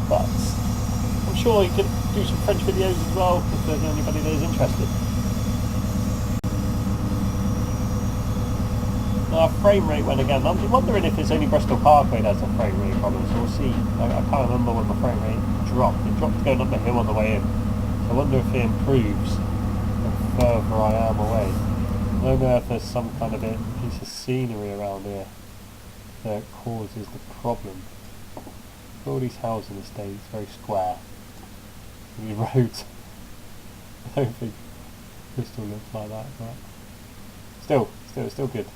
But I'm sure you could do some French videos as well if there's anybody that is interested. Now, frame rate went again. I'm wondering if it's only Bristol Parkway that has a frame rate problem, so we'll see. I can't remember when my frame rate dropped. It dropped going up the hill on the way in. So I wonder if it improves the further I am away. I don't know if there's some kind of a piece of scenery around here that causes the problem. All these housing estates, very square. These roads, I don't think Bristol looks like that, but still good.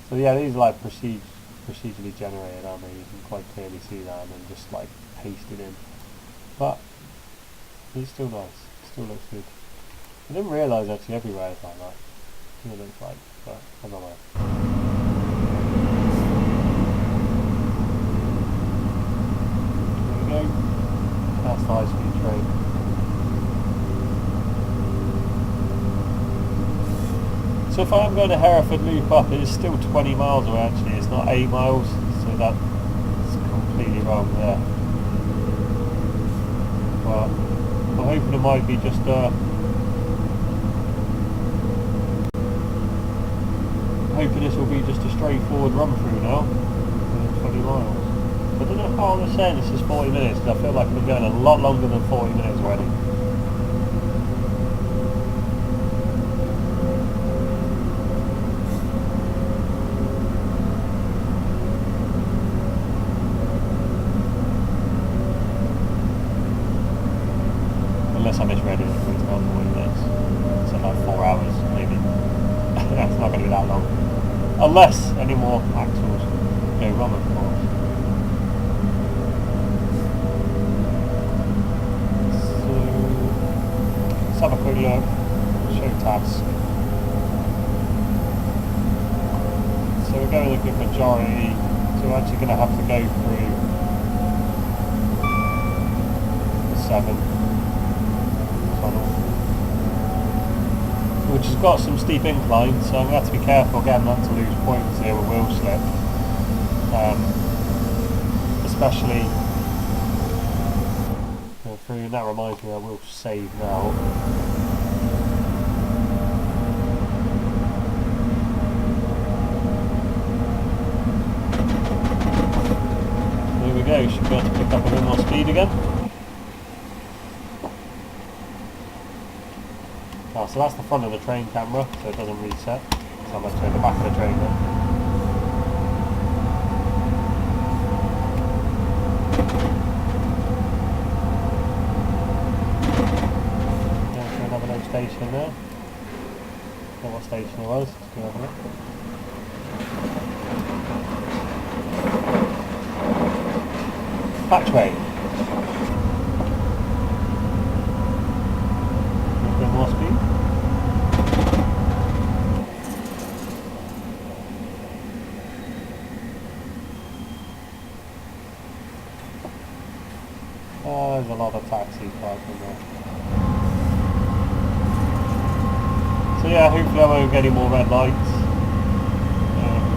So yeah, these are like procedurally generated, aren't they? You can quite clearly see that, and then just like pasted in. But it's still nice. It still looks good. I didn't realise actually everywhere is like that. It looks like, but I don't know. That's the high speed train. So if I am going to Hereford loop up, it is still 20 miles away actually, it's not 8 miles, so that's completely wrong there. But I'm hoping it might be just hoping this will be just a straightforward run through now, 20 miles. I don't know how I'm saying this is 40 minutes, because I feel like I've been going a lot longer than 40 minutes already. Unless I misread it, it's about 40 minutes. So like 4 hours, maybe. It's not going to be that long. Unless any more axles go wrong, of course. Let's have a quick look, show task. So we're going a good majority, so we're actually going to have to go through the 7 tunnel, which has got some steep inclines, so I'm going to have to be careful again not to lose points here with wheel slip, especially through, and that reminds me I will save now. There we go, should be able to pick up a bit more speed again. Oh, so that's the front of the train camera, so it doesn't reset. So I'm actually at the back of the train now. Station there. I don't know what station it was. Let's go have a look. Patchway. A bit more speed. Oh, there's a lot of taxis parking there. So yeah, hopefully I won't get any more red lights.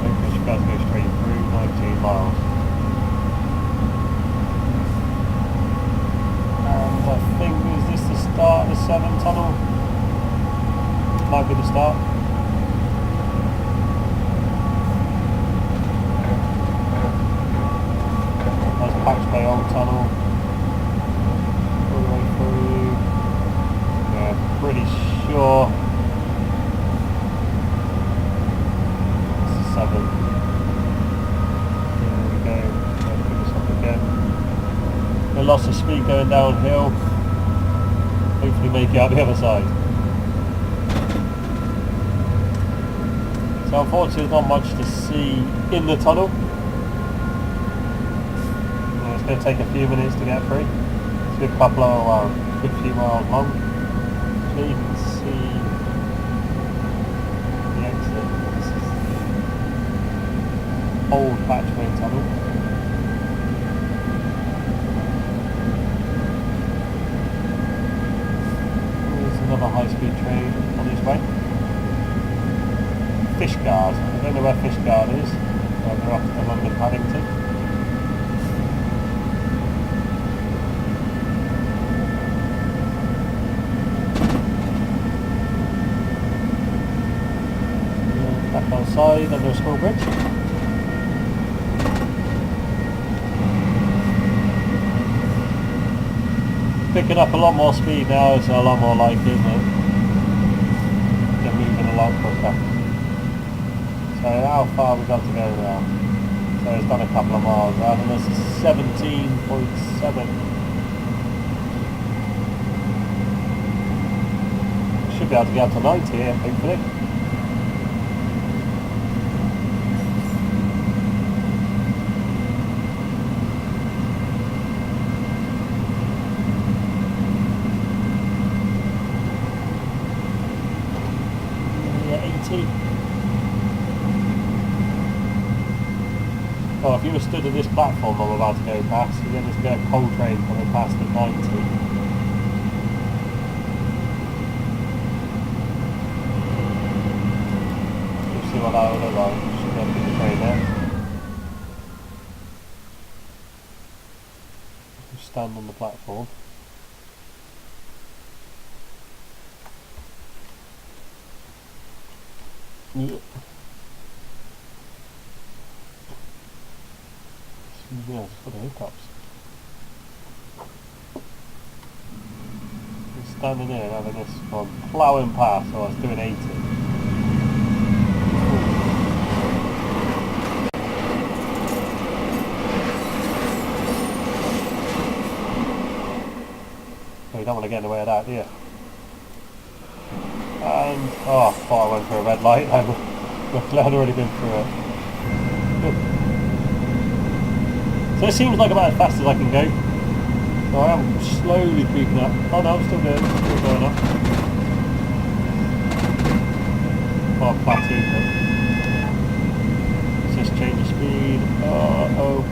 Hopefully I should be able to go straight through 19 miles. And I think, is this the start of the 7 tunnel? might be the start. There's Patch Bay Old Tunnel. All the way through. Yeah, pretty sure. It's 7. There we go. Pick this up again. A loss of speed going downhill. Hopefully make it out the other side. So unfortunately there's not much to see in the tunnel. It's going to take a few minutes to get through. It's a good couple of, good few miles long. So you can see the exit. This is the old Patchway tunnel. Another high-speed train on its way. Fishguard. I don't know where Fishguard is. They're off to London Paddington. Back outside under a small bridge. Picking up a lot more speed now, it's a lot more like it, isn't it? They're moving a lot quicker. So how far have we got to go now? So it's done a couple of miles now, and this is 17.7. Should be able to get up to 90 here, hopefully. Well, if you were stood at this platform I'm about to go past, you're going to get a coal train coming past at 90. You'll see what that will look like. Should be able to get the train there. We'll stand on the platform. Yeah. Yeah, just for the hiccups. I'm standing here and having this one ploughing past, so I was doing 80. Well, you don't want to get in the way of that, do you? And, oh, I thought I went through a red light. I'd already been through it. So it seems like about as fast as I can go. So I am slowly creeping up. Oh no, I'm still good. Still going up. Oh, plateau. Let's just change the speed. Oh.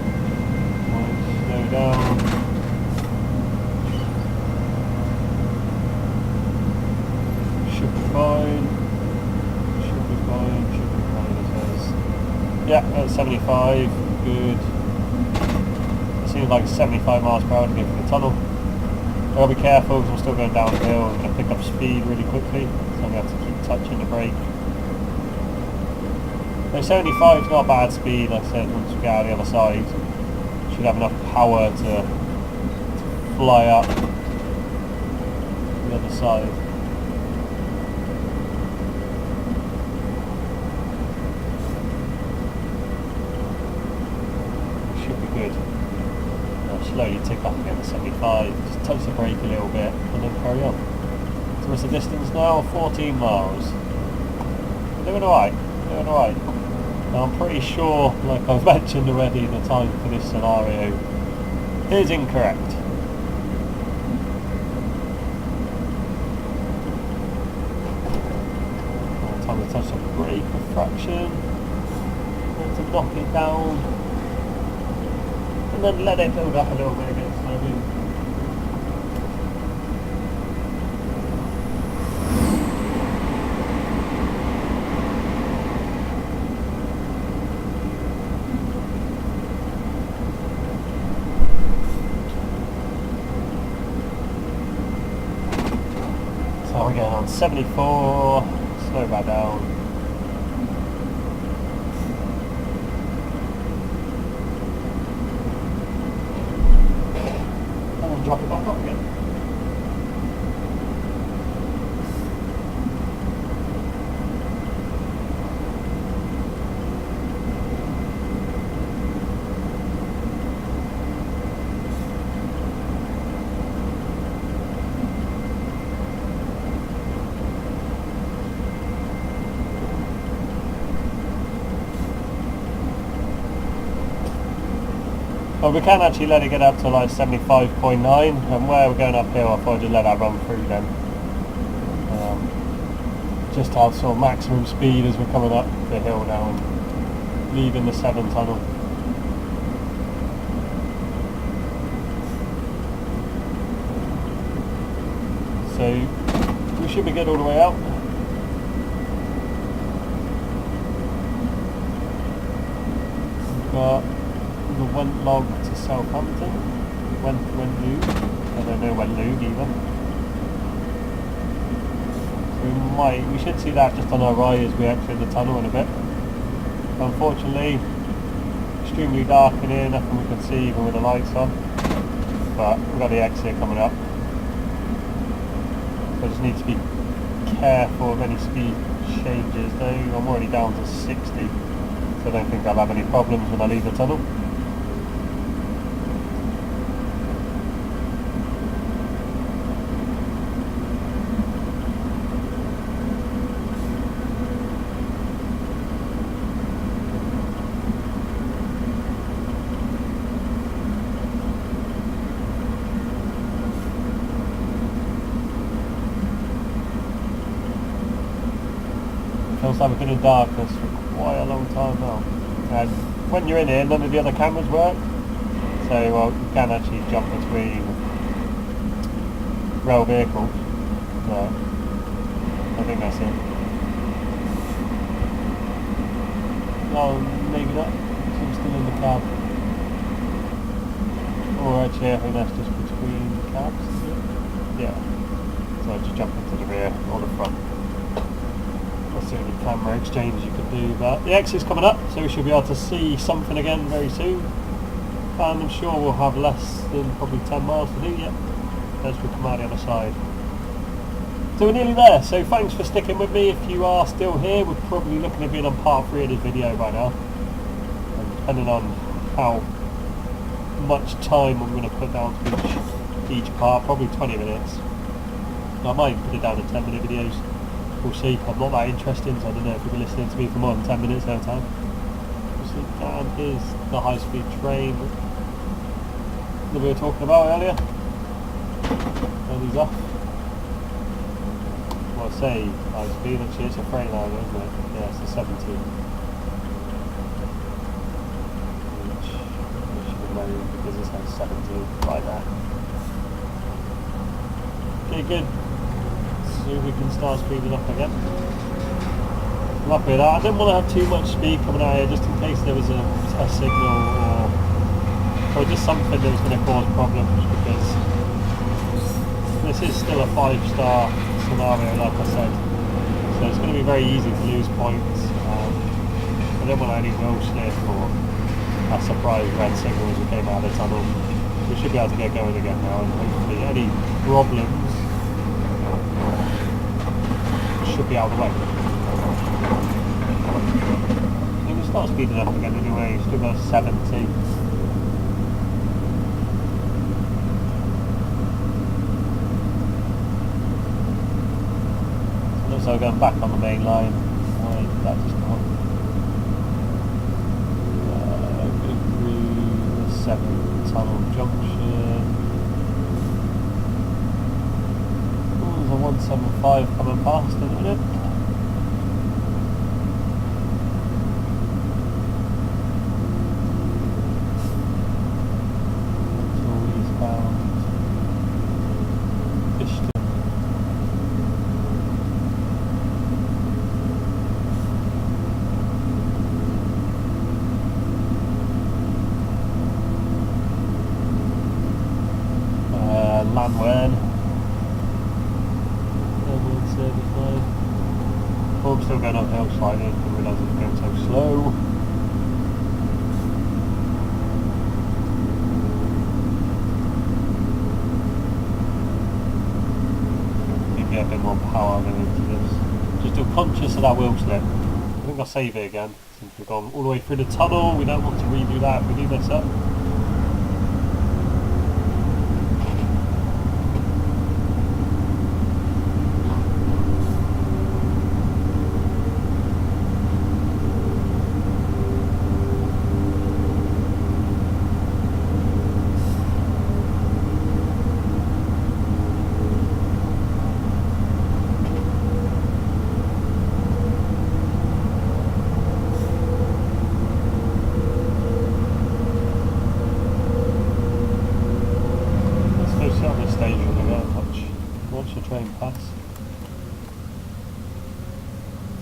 Slow down. Should be fine. Should be fine, it says. Yeah, that's 75. Good. Seems like 75 miles per hour to go through the tunnel. I've got to be careful because I'm still going downhill. I'm going to pick up speed really quickly, so I'm going to have to keep touching the brake. So 75 is not a bad speed, like I said, once we get out the other side. Should have enough power to fly up the other side. Should be good. Slowly tick up again to 75, just touch the brake a little bit and then carry on. So what's the distance now? 14 miles. Doing alright, doing alright. Now I'm pretty sure, like I've mentioned already, the time for this scenario is incorrect. Time to touch the brake a fraction, and to knock it down. And then let it build up a little bit again slowly. So we're going on 74. slow back down. And then drop it back up again. Well, we can actually let it get up to like 75.9, and where we're going uphill I thought I'd just let that run through then. Just have sort of maximum speed as we're coming up the hill now and leaving the 7 tunnel. So we should be good all the way out. We've got the Went log to Southampton, Went Lug, I don't know when Lug either. So we should see that just on our right as we exit the tunnel in a bit. Unfortunately, extremely dark in here, nothing we can see even with the lights on. But we've got the exit coming up. So I just need to be careful of any speed changes though. I'm already down to 60, so I don't think I'll have any problems when I leave the tunnel. Feels like we've been in darkness for quite a long time now. And when you're in here, none of the other cameras work, so you can actually jump between rail vehicles. But I think that's it. No, maybe not. I'm still in the cab. Or actually, I think that's just between cabs. Yeah. So I just jump into the rear or the front. That's the only camera exchange you can do, but the exit's coming up, so we should be able to see something again very soon. And I'm sure we'll have less than probably 10 miles to do yet as we come out the other side. So we're nearly there, so thanks for sticking with me. If you are still here, we're probably looking at being on part 3 of this video by now. And depending on how much time I'm going to put down to each part, probably 20 minutes. I might put it down to 10-minute videos. We'll see. I'm not that interesting, so I don't know if you'll be listening to me for more than 10 minutes at a time. And here's the high-speed train that we were talking about earlier. And he's off. Well, I say high-speed, actually it's a freight liner, isn't it? Yeah, it's the 70. Which should be known because it says 70 like that. Okay, good. So we can start speeding up again. I'm happy with that. I didn't want to have too much speed coming out here just in case there was a signal or just something that was going to cause problems, because this is still a 5-star scenario like I said, so it's going to be very easy to lose points. I don't want any wheel slip or a surprise red signal as we came out of the tunnel. We should be able to get going again now, and hopefully any problems should be out of the way. We can start speeding up again anyway, still got 70. Looks like we're going back on the main line. Why did that just come on? Going through the 7 tunnel junction. There's a 175 coming past in a minute. It's all eastbound. Ishton. Landwehr. Service line. Oh, I'm still going uphill slightly, I didn't realise it was going so slow. Need to get a bit more power going into this. Just still conscious of that wheel slip. I think I'll save it again, since we've gone all the way through the tunnel. We don't want to redo that if we do mess up. Watch the train pass.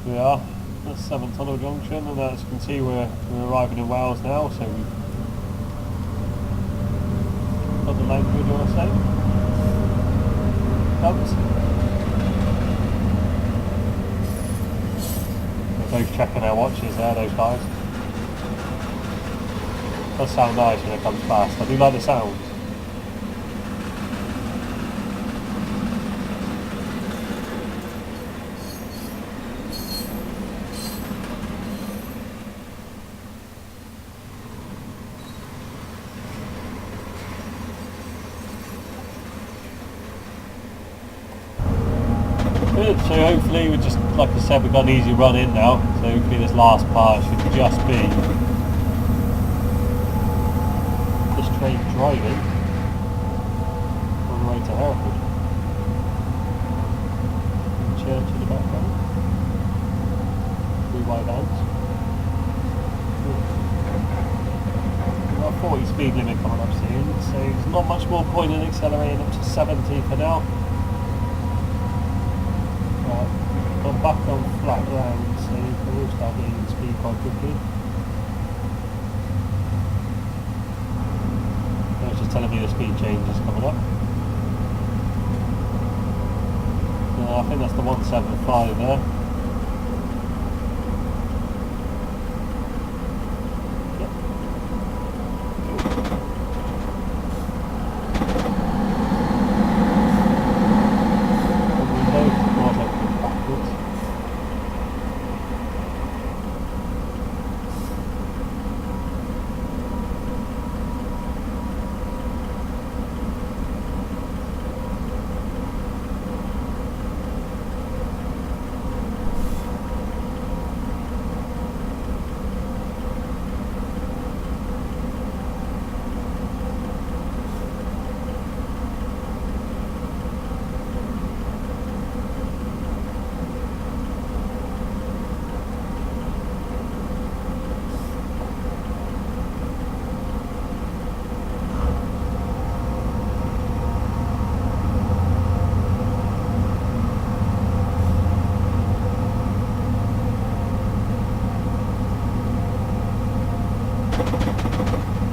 Here we are, that's 7 Tunnel Junction, and as you can see we're arriving in Wales now, so we've got the language, I want to say. Comes. They're both checking their watches there, those guys. Does sound nice when it comes fast. I do like the sounds. Good, so hopefully we just, like I said, we've got an easy run in now, so hopefully this last part should just be this train driving on the way to Hereford. And church in the background. 3 wide bands. We've got a 40 speed limit coming up soon, so there's not much more point in accelerating up to 70 for now. I'm back on flat ground, so we will start gaining speed quite quickly. It's just telling me the speed change is coming up. I think that's the 175 there.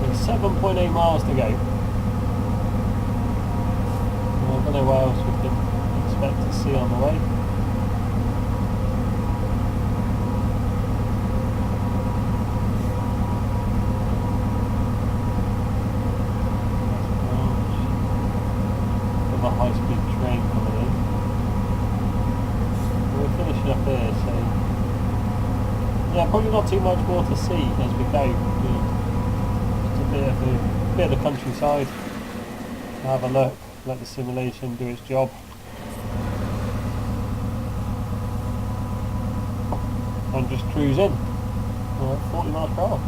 There's 7.8 miles to go. I don't know what else we can expect to see on the way. With a high-speed train coming in. We're finishing up here, so yeah, probably not too much more to see as we go. Just a bit of the countryside. Have a look, let the simulation do its job. And just cruise in. 40 miles per hour.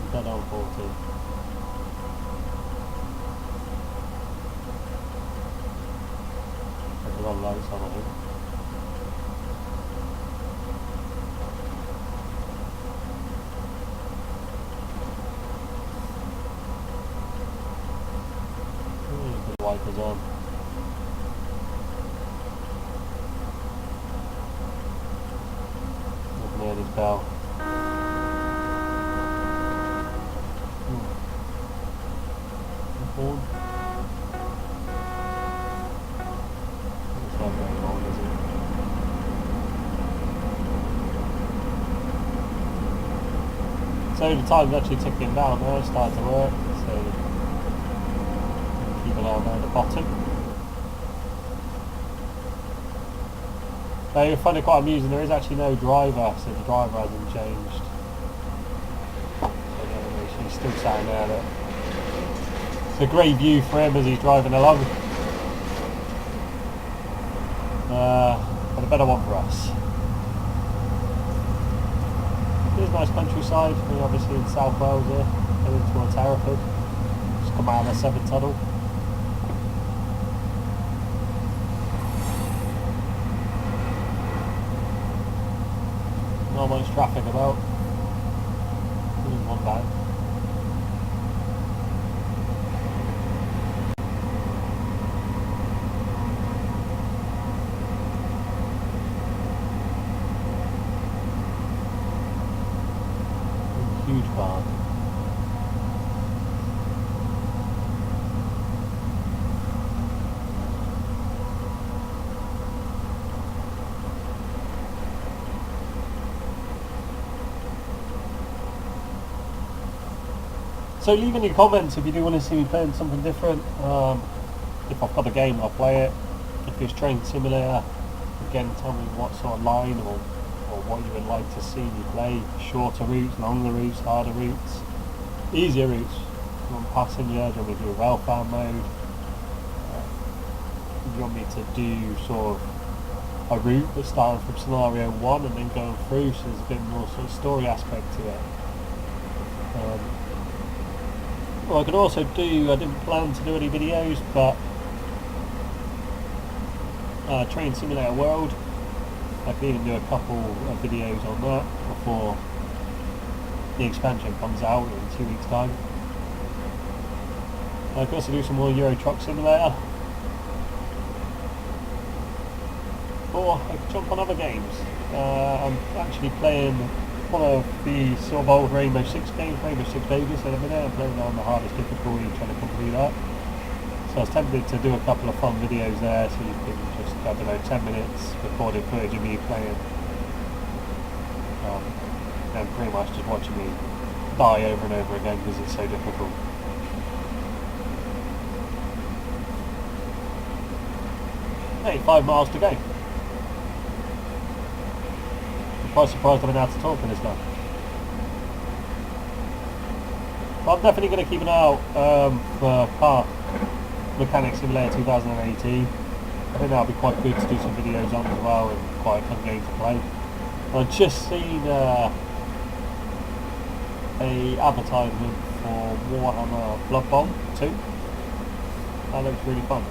Dead on 40. There's a lot of lights on, I think. Put the wipers on. heard his bell. Horn. It's not very long, is it? So the time's actually ticking down now, it's starting to work, so keep an eye on at the bottom. Now you'll find it quite amusing, there is actually no driver, so the driver hasn't changed. So yeah, he's still sat there. Look. It's a great view for him as he's driving along. But a better one for us. Here's nice countryside. We're obviously in South Wales here, heading towards Hereford. Just come out of the Severn Tunnel. Not much traffic about. There's one van. Huge barn. So leave in your comments if you do want to see me playing something different. If I've got a game, I'll play it. If it's Train Simulator, again, tell me what sort of line or what you would like to see me play. Shorter routes, longer routes, harder routes, easier routes. You want passenger, do you want me to do welfare mode? You want me to do sort of a route that's starting from scenario 1 and then going through, so there's a bit more sort of story aspect to it. Well, I could also do, I didn't plan to do any videos, but Train Simulator World, I could even do a couple of videos on that before the expansion comes out in 2 weeks' time. I could also do some more Euro Truck Simulator, or I could jump on other games. I'm actually playing one of the sort of old Rainbow Six games, Rainbow Six Vegas at a minute. I'm playing on the hardest difficulty, trying to complete that. So I was tempted to do a couple of fun videos there, so you can just, I don't know, 10 minutes recorded footage of me playing, and pretty much just watching me die over and over again because it's so difficult. Hey, 5 miles to go. I'm quite surprised I've been able to talk in this now. But I'm definitely going to keep an eye out for Car Mechanic Simulator 2018. I think that'll be quite good to do some videos on as well, and quite a fun game to play. I've just seen a advertisement for Warhammer Blood Bowl 2. That looks really fun.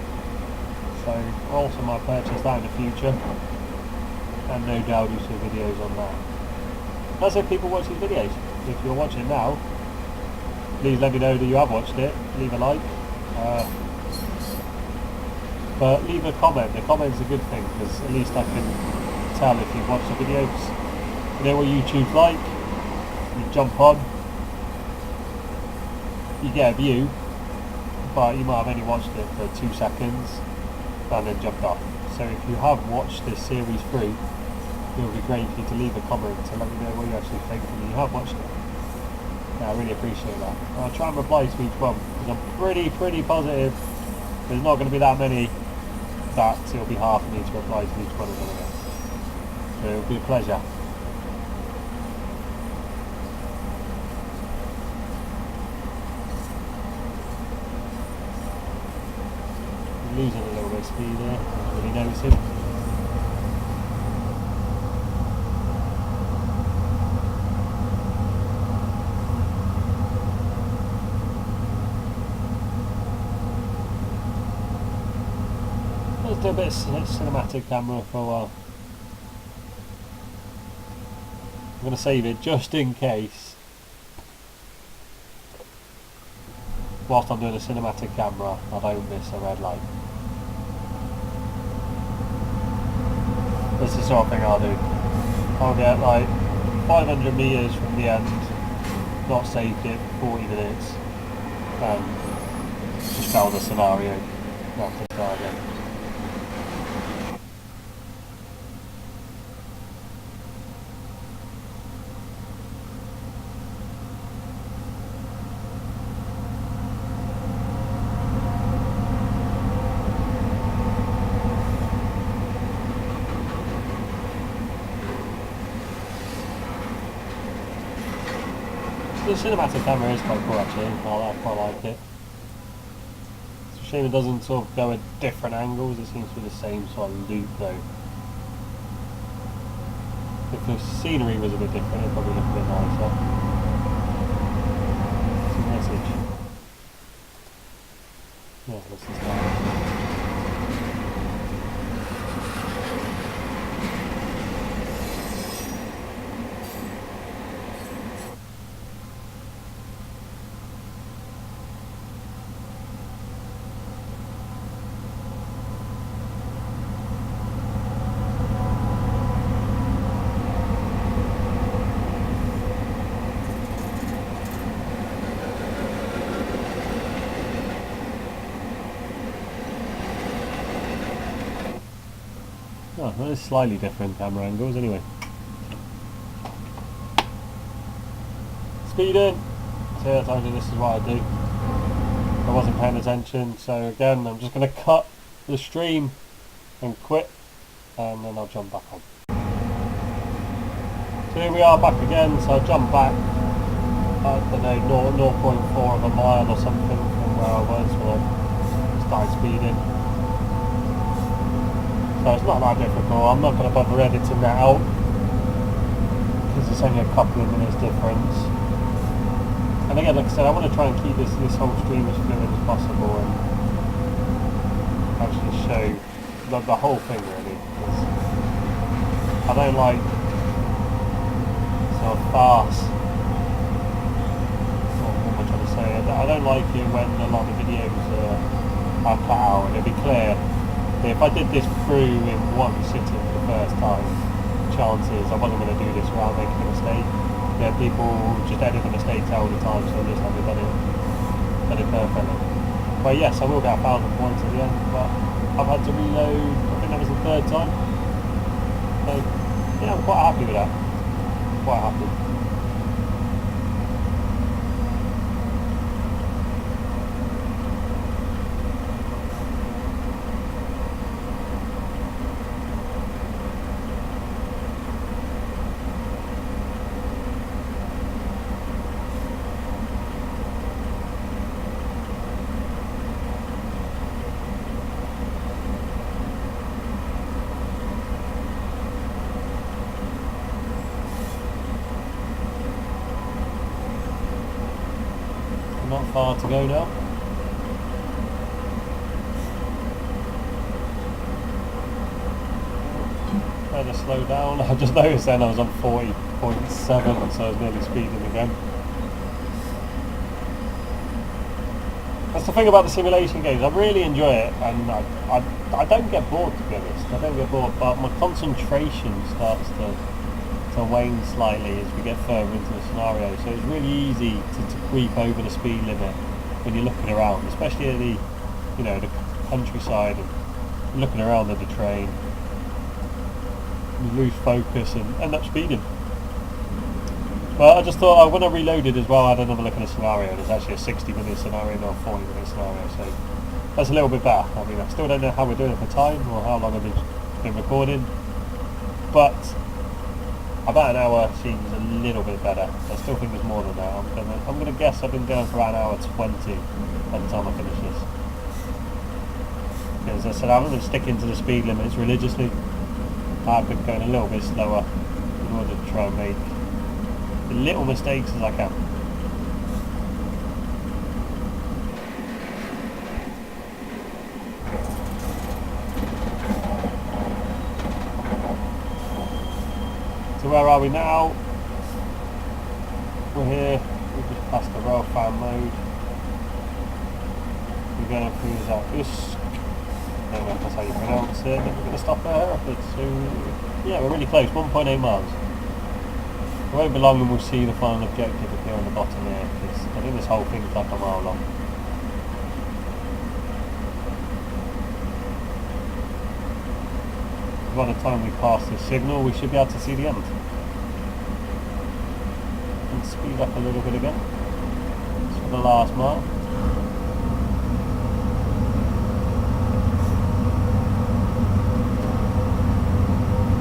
So I also might purchase that in the future, and no doubt do some videos on that. That's if people watch these videos. If you're watching now, please let me know that you have watched it. Leave a like. But leave a comment. The comment's a good thing, because at least I can tell if you've watched the videos. You know what YouTube's like. You jump on, you get a view, but you might have only watched it for 2 seconds and then jumped off. So if you have watched this series through, it would be great for you to leave a comment to let me know what you actually think and you have watched it. Yeah, I really appreciate that. I'll try and reply to each one, because I'm pretty positive there's not going to be that many that it'll be hard for me to reply to each one of them again. So it'll be a pleasure. Losing a little bit of speed there, not really noticing. Let's do a bit of cinematic camera for a while. I'm going to save it just in case. Whilst I'm doing a cinematic camera, I don't miss a red light. That's the sort of thing I'll do. I'll get like 500 metres from the end, not saved it for 40 minutes, and just found a scenario. Have to start again. The cinematic camera is quite cool actually, I quite like it. It's a shame it doesn't sort of go at different angles, it seems to be the same sort of loop though. If the scenery was a bit different, it'd probably look a bit nicer. It's a message. Yeah, this is nice. Oh, well, it's slightly different camera angles anyway. Speeding! So yeah, I told you this is what I do. I wasn't paying attention, so again I'm just going to cut the stream and quit, and then I'll jump back on. So here we are back again, so I jumped back, I don't know, 0.4 of a mile or something from where I was when I started speeding. So it's not that difficult. I'm not going to bother editing that out because it's only a couple of minutes difference. And again, like I said, I want to try and keep this whole stream as fluid as possible and actually show the whole thing really. Because I don't like sort of fast. What am I trying to say? I don't like it when a lot of videos are cut out and it'll be clear. If I did this through in one sitting for the first time, chances I wasn't going to do this without making a mistake. Yeah, people just edit the mistakes out all the time, so I just haven't done it perfectly. But yes, I will get 1,000 points at the end, but I've had to reload, I think that was the third time. So yeah, I'm quite happy with that. Quite happy. Not far to go now. Better slow down. I just noticed then I was on 40.7, so I was nearly speeding again. That's the thing about the simulation games. I really enjoy it, and I don't get bored, to be honest. I don't get bored, but my concentration starts to wane slightly as we get further into the scenario, so it's really easy to creep over the speed limit when you're looking around, especially at the countryside and looking around at the train. You lose focus and end up speeding. But I just thought when I reloaded as well, I had another look at the scenario, and it's actually a 60-minute scenario, not a 40-minute scenario, so that's a little bit better. I mean, I still don't know how we're doing it for time or how long I've been recording, but about an hour seems a little bit better. I still think there's more than that. I'm gonna guess I've been going for about an hour 20 by the time I finish this. Because as I said, I'm going to stick into the speed limits religiously. I've been going a little bit slower in order to try and make the little mistakes as I can. So where are we now? We're here, we've just passed the rail fan mode. We're going through Zalkus. I don't know if that's how you pronounce it. We're going to stop at Hereford, so yeah, we're really close, 1.8 miles. won't be long and we'll see the final objective appear on the bottom here, because I think this whole thing's like a mile long. By the time we pass this signal, we should be able to see the end. And speed up a little bit again. It's for the last mile.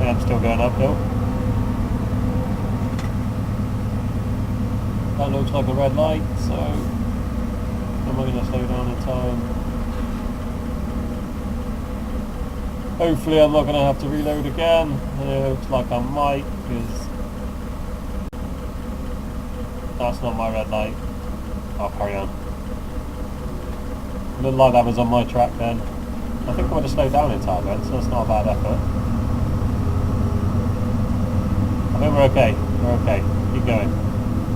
I am still going uphill. That looks like a red light, so am I going to slow down in time? Hopefully I'm not going to have to reload again. It looks like I might, because that's not my red light. I'll carry on. Looked like that was on my track then. I think I would have slowed down in time then, so that's not a bad effort. I think we're okay. We're okay. Keep going.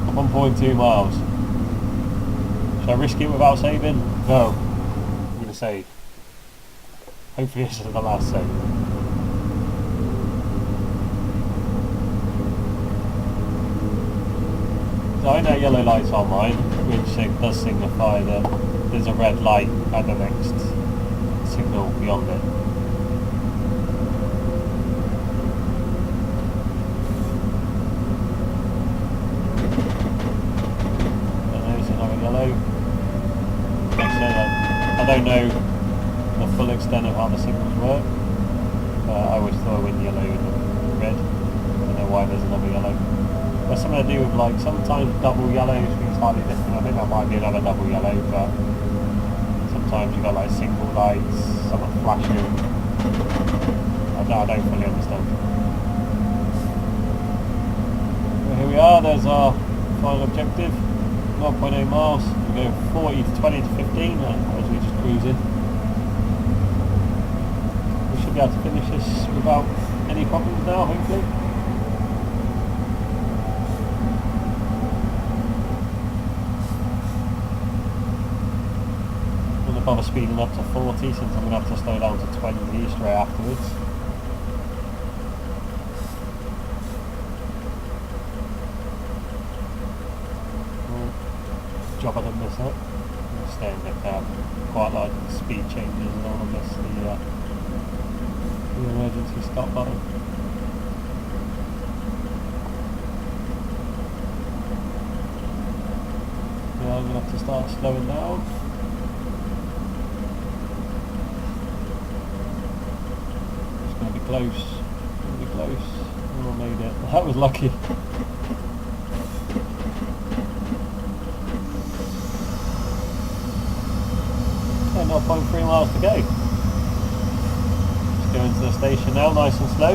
1.2 miles. Should I risk it without saving? No. I'm going to save. Hopefully this is the last save. So I know yellow light's on mine, which does signify that there's a red light at the next signal beyond it. I don't know the full extent of how the signals work. I always thought when yellow and red. I don't know why there's another yellow. There's something to do with like sometimes double yellows means slightly different. I think that might be another double yellow, but sometimes you've got like single lights, some are flashing. I don't fully understand. Well, here we are, there's our final objective. 1.8 miles, we go 40 to 20 to 15 as we just cruise in. We should be able to finish this without any problems now, hopefully. I'm going to bother speeding up to 40 since I'm going to have to slow down to 20 straight afterwards. Job I didn't miss that. I'm staying in the cab. Quite like the speed changes and all of this, the emergency stop button. Yeah, I'm going to have to start slowing down. It's going to be close. It's going to be close. Oh, I made it. That was lucky. Okay, 0.3 miles to go. Just go into the station now, nice and slow.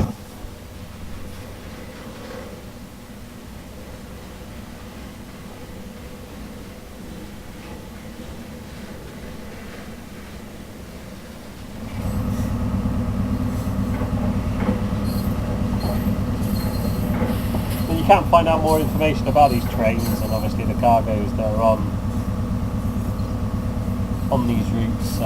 And you can find out more information about these trains and obviously the cargoes that are on these routes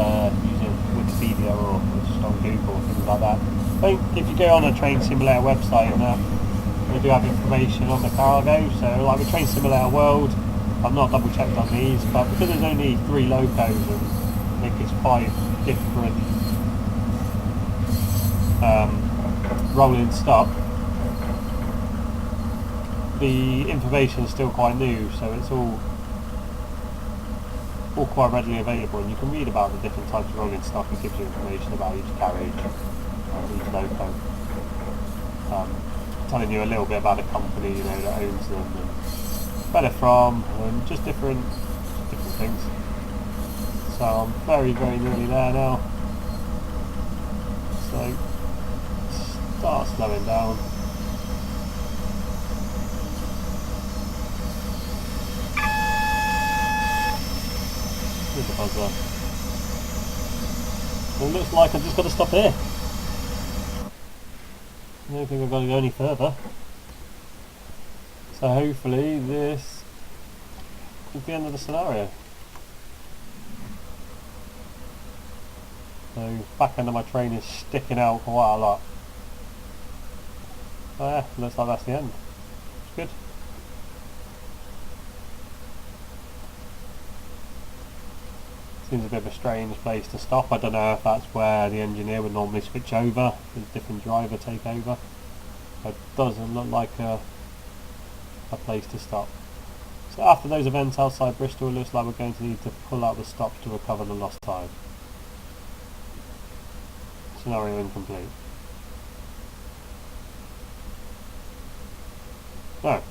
using Wikipedia or just on Google, things like that. I think if you go on a train simulator website and that, they do have information on the cargo. So like with Train Simulator World, I've not double checked on these, but because there's only 3 locos and I think it's 5 different rolling stock, the information is still quite new, so it's all quite readily available, and you can read about the different types of rolling stock. It gives you information about each carriage, each loco, telling you a little bit about the company, you know, that owns them and where they're from, and just different things. So I'm very nearly there now. So start slowing down. The buzzer. Well, it looks like I've just got to stop here. I don't think I've got to go any further. So hopefully this is the end of the scenario. So back end of my train is sticking out quite a lot. Oh yeah, looks like that's the end. It's good. Seems a bit of a strange place to stop. I don't know if that's where the engineer would normally switch over, a different driver take over. It doesn't look like a place to stop. So after those events outside Bristol, it looks like we're going to need to pull out the stops to recover the lost time. Scenario incomplete. No.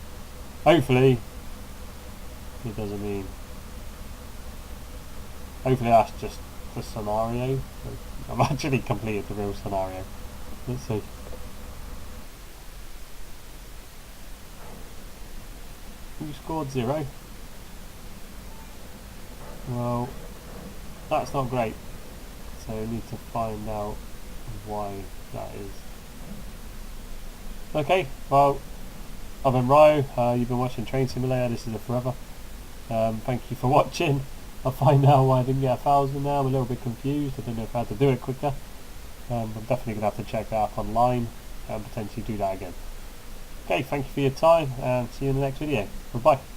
Hopefully it doesn't mean. Hopefully that's just the scenario. I've actually completed the real scenario. Let's see. You scored 0. Well, that's not great. So we need to find out why that is. Okay, well, I've been Ryo, you've been watching Train Simulator, this is a forever. Thank you for watching. I'll find out why I didn't get 1,000 now, I'm a little bit confused, I don't know if I had to do it quicker. I'm definitely going to have to check that up online and potentially do that again. Okay, thank you for your time and see you in the next video. Bye bye.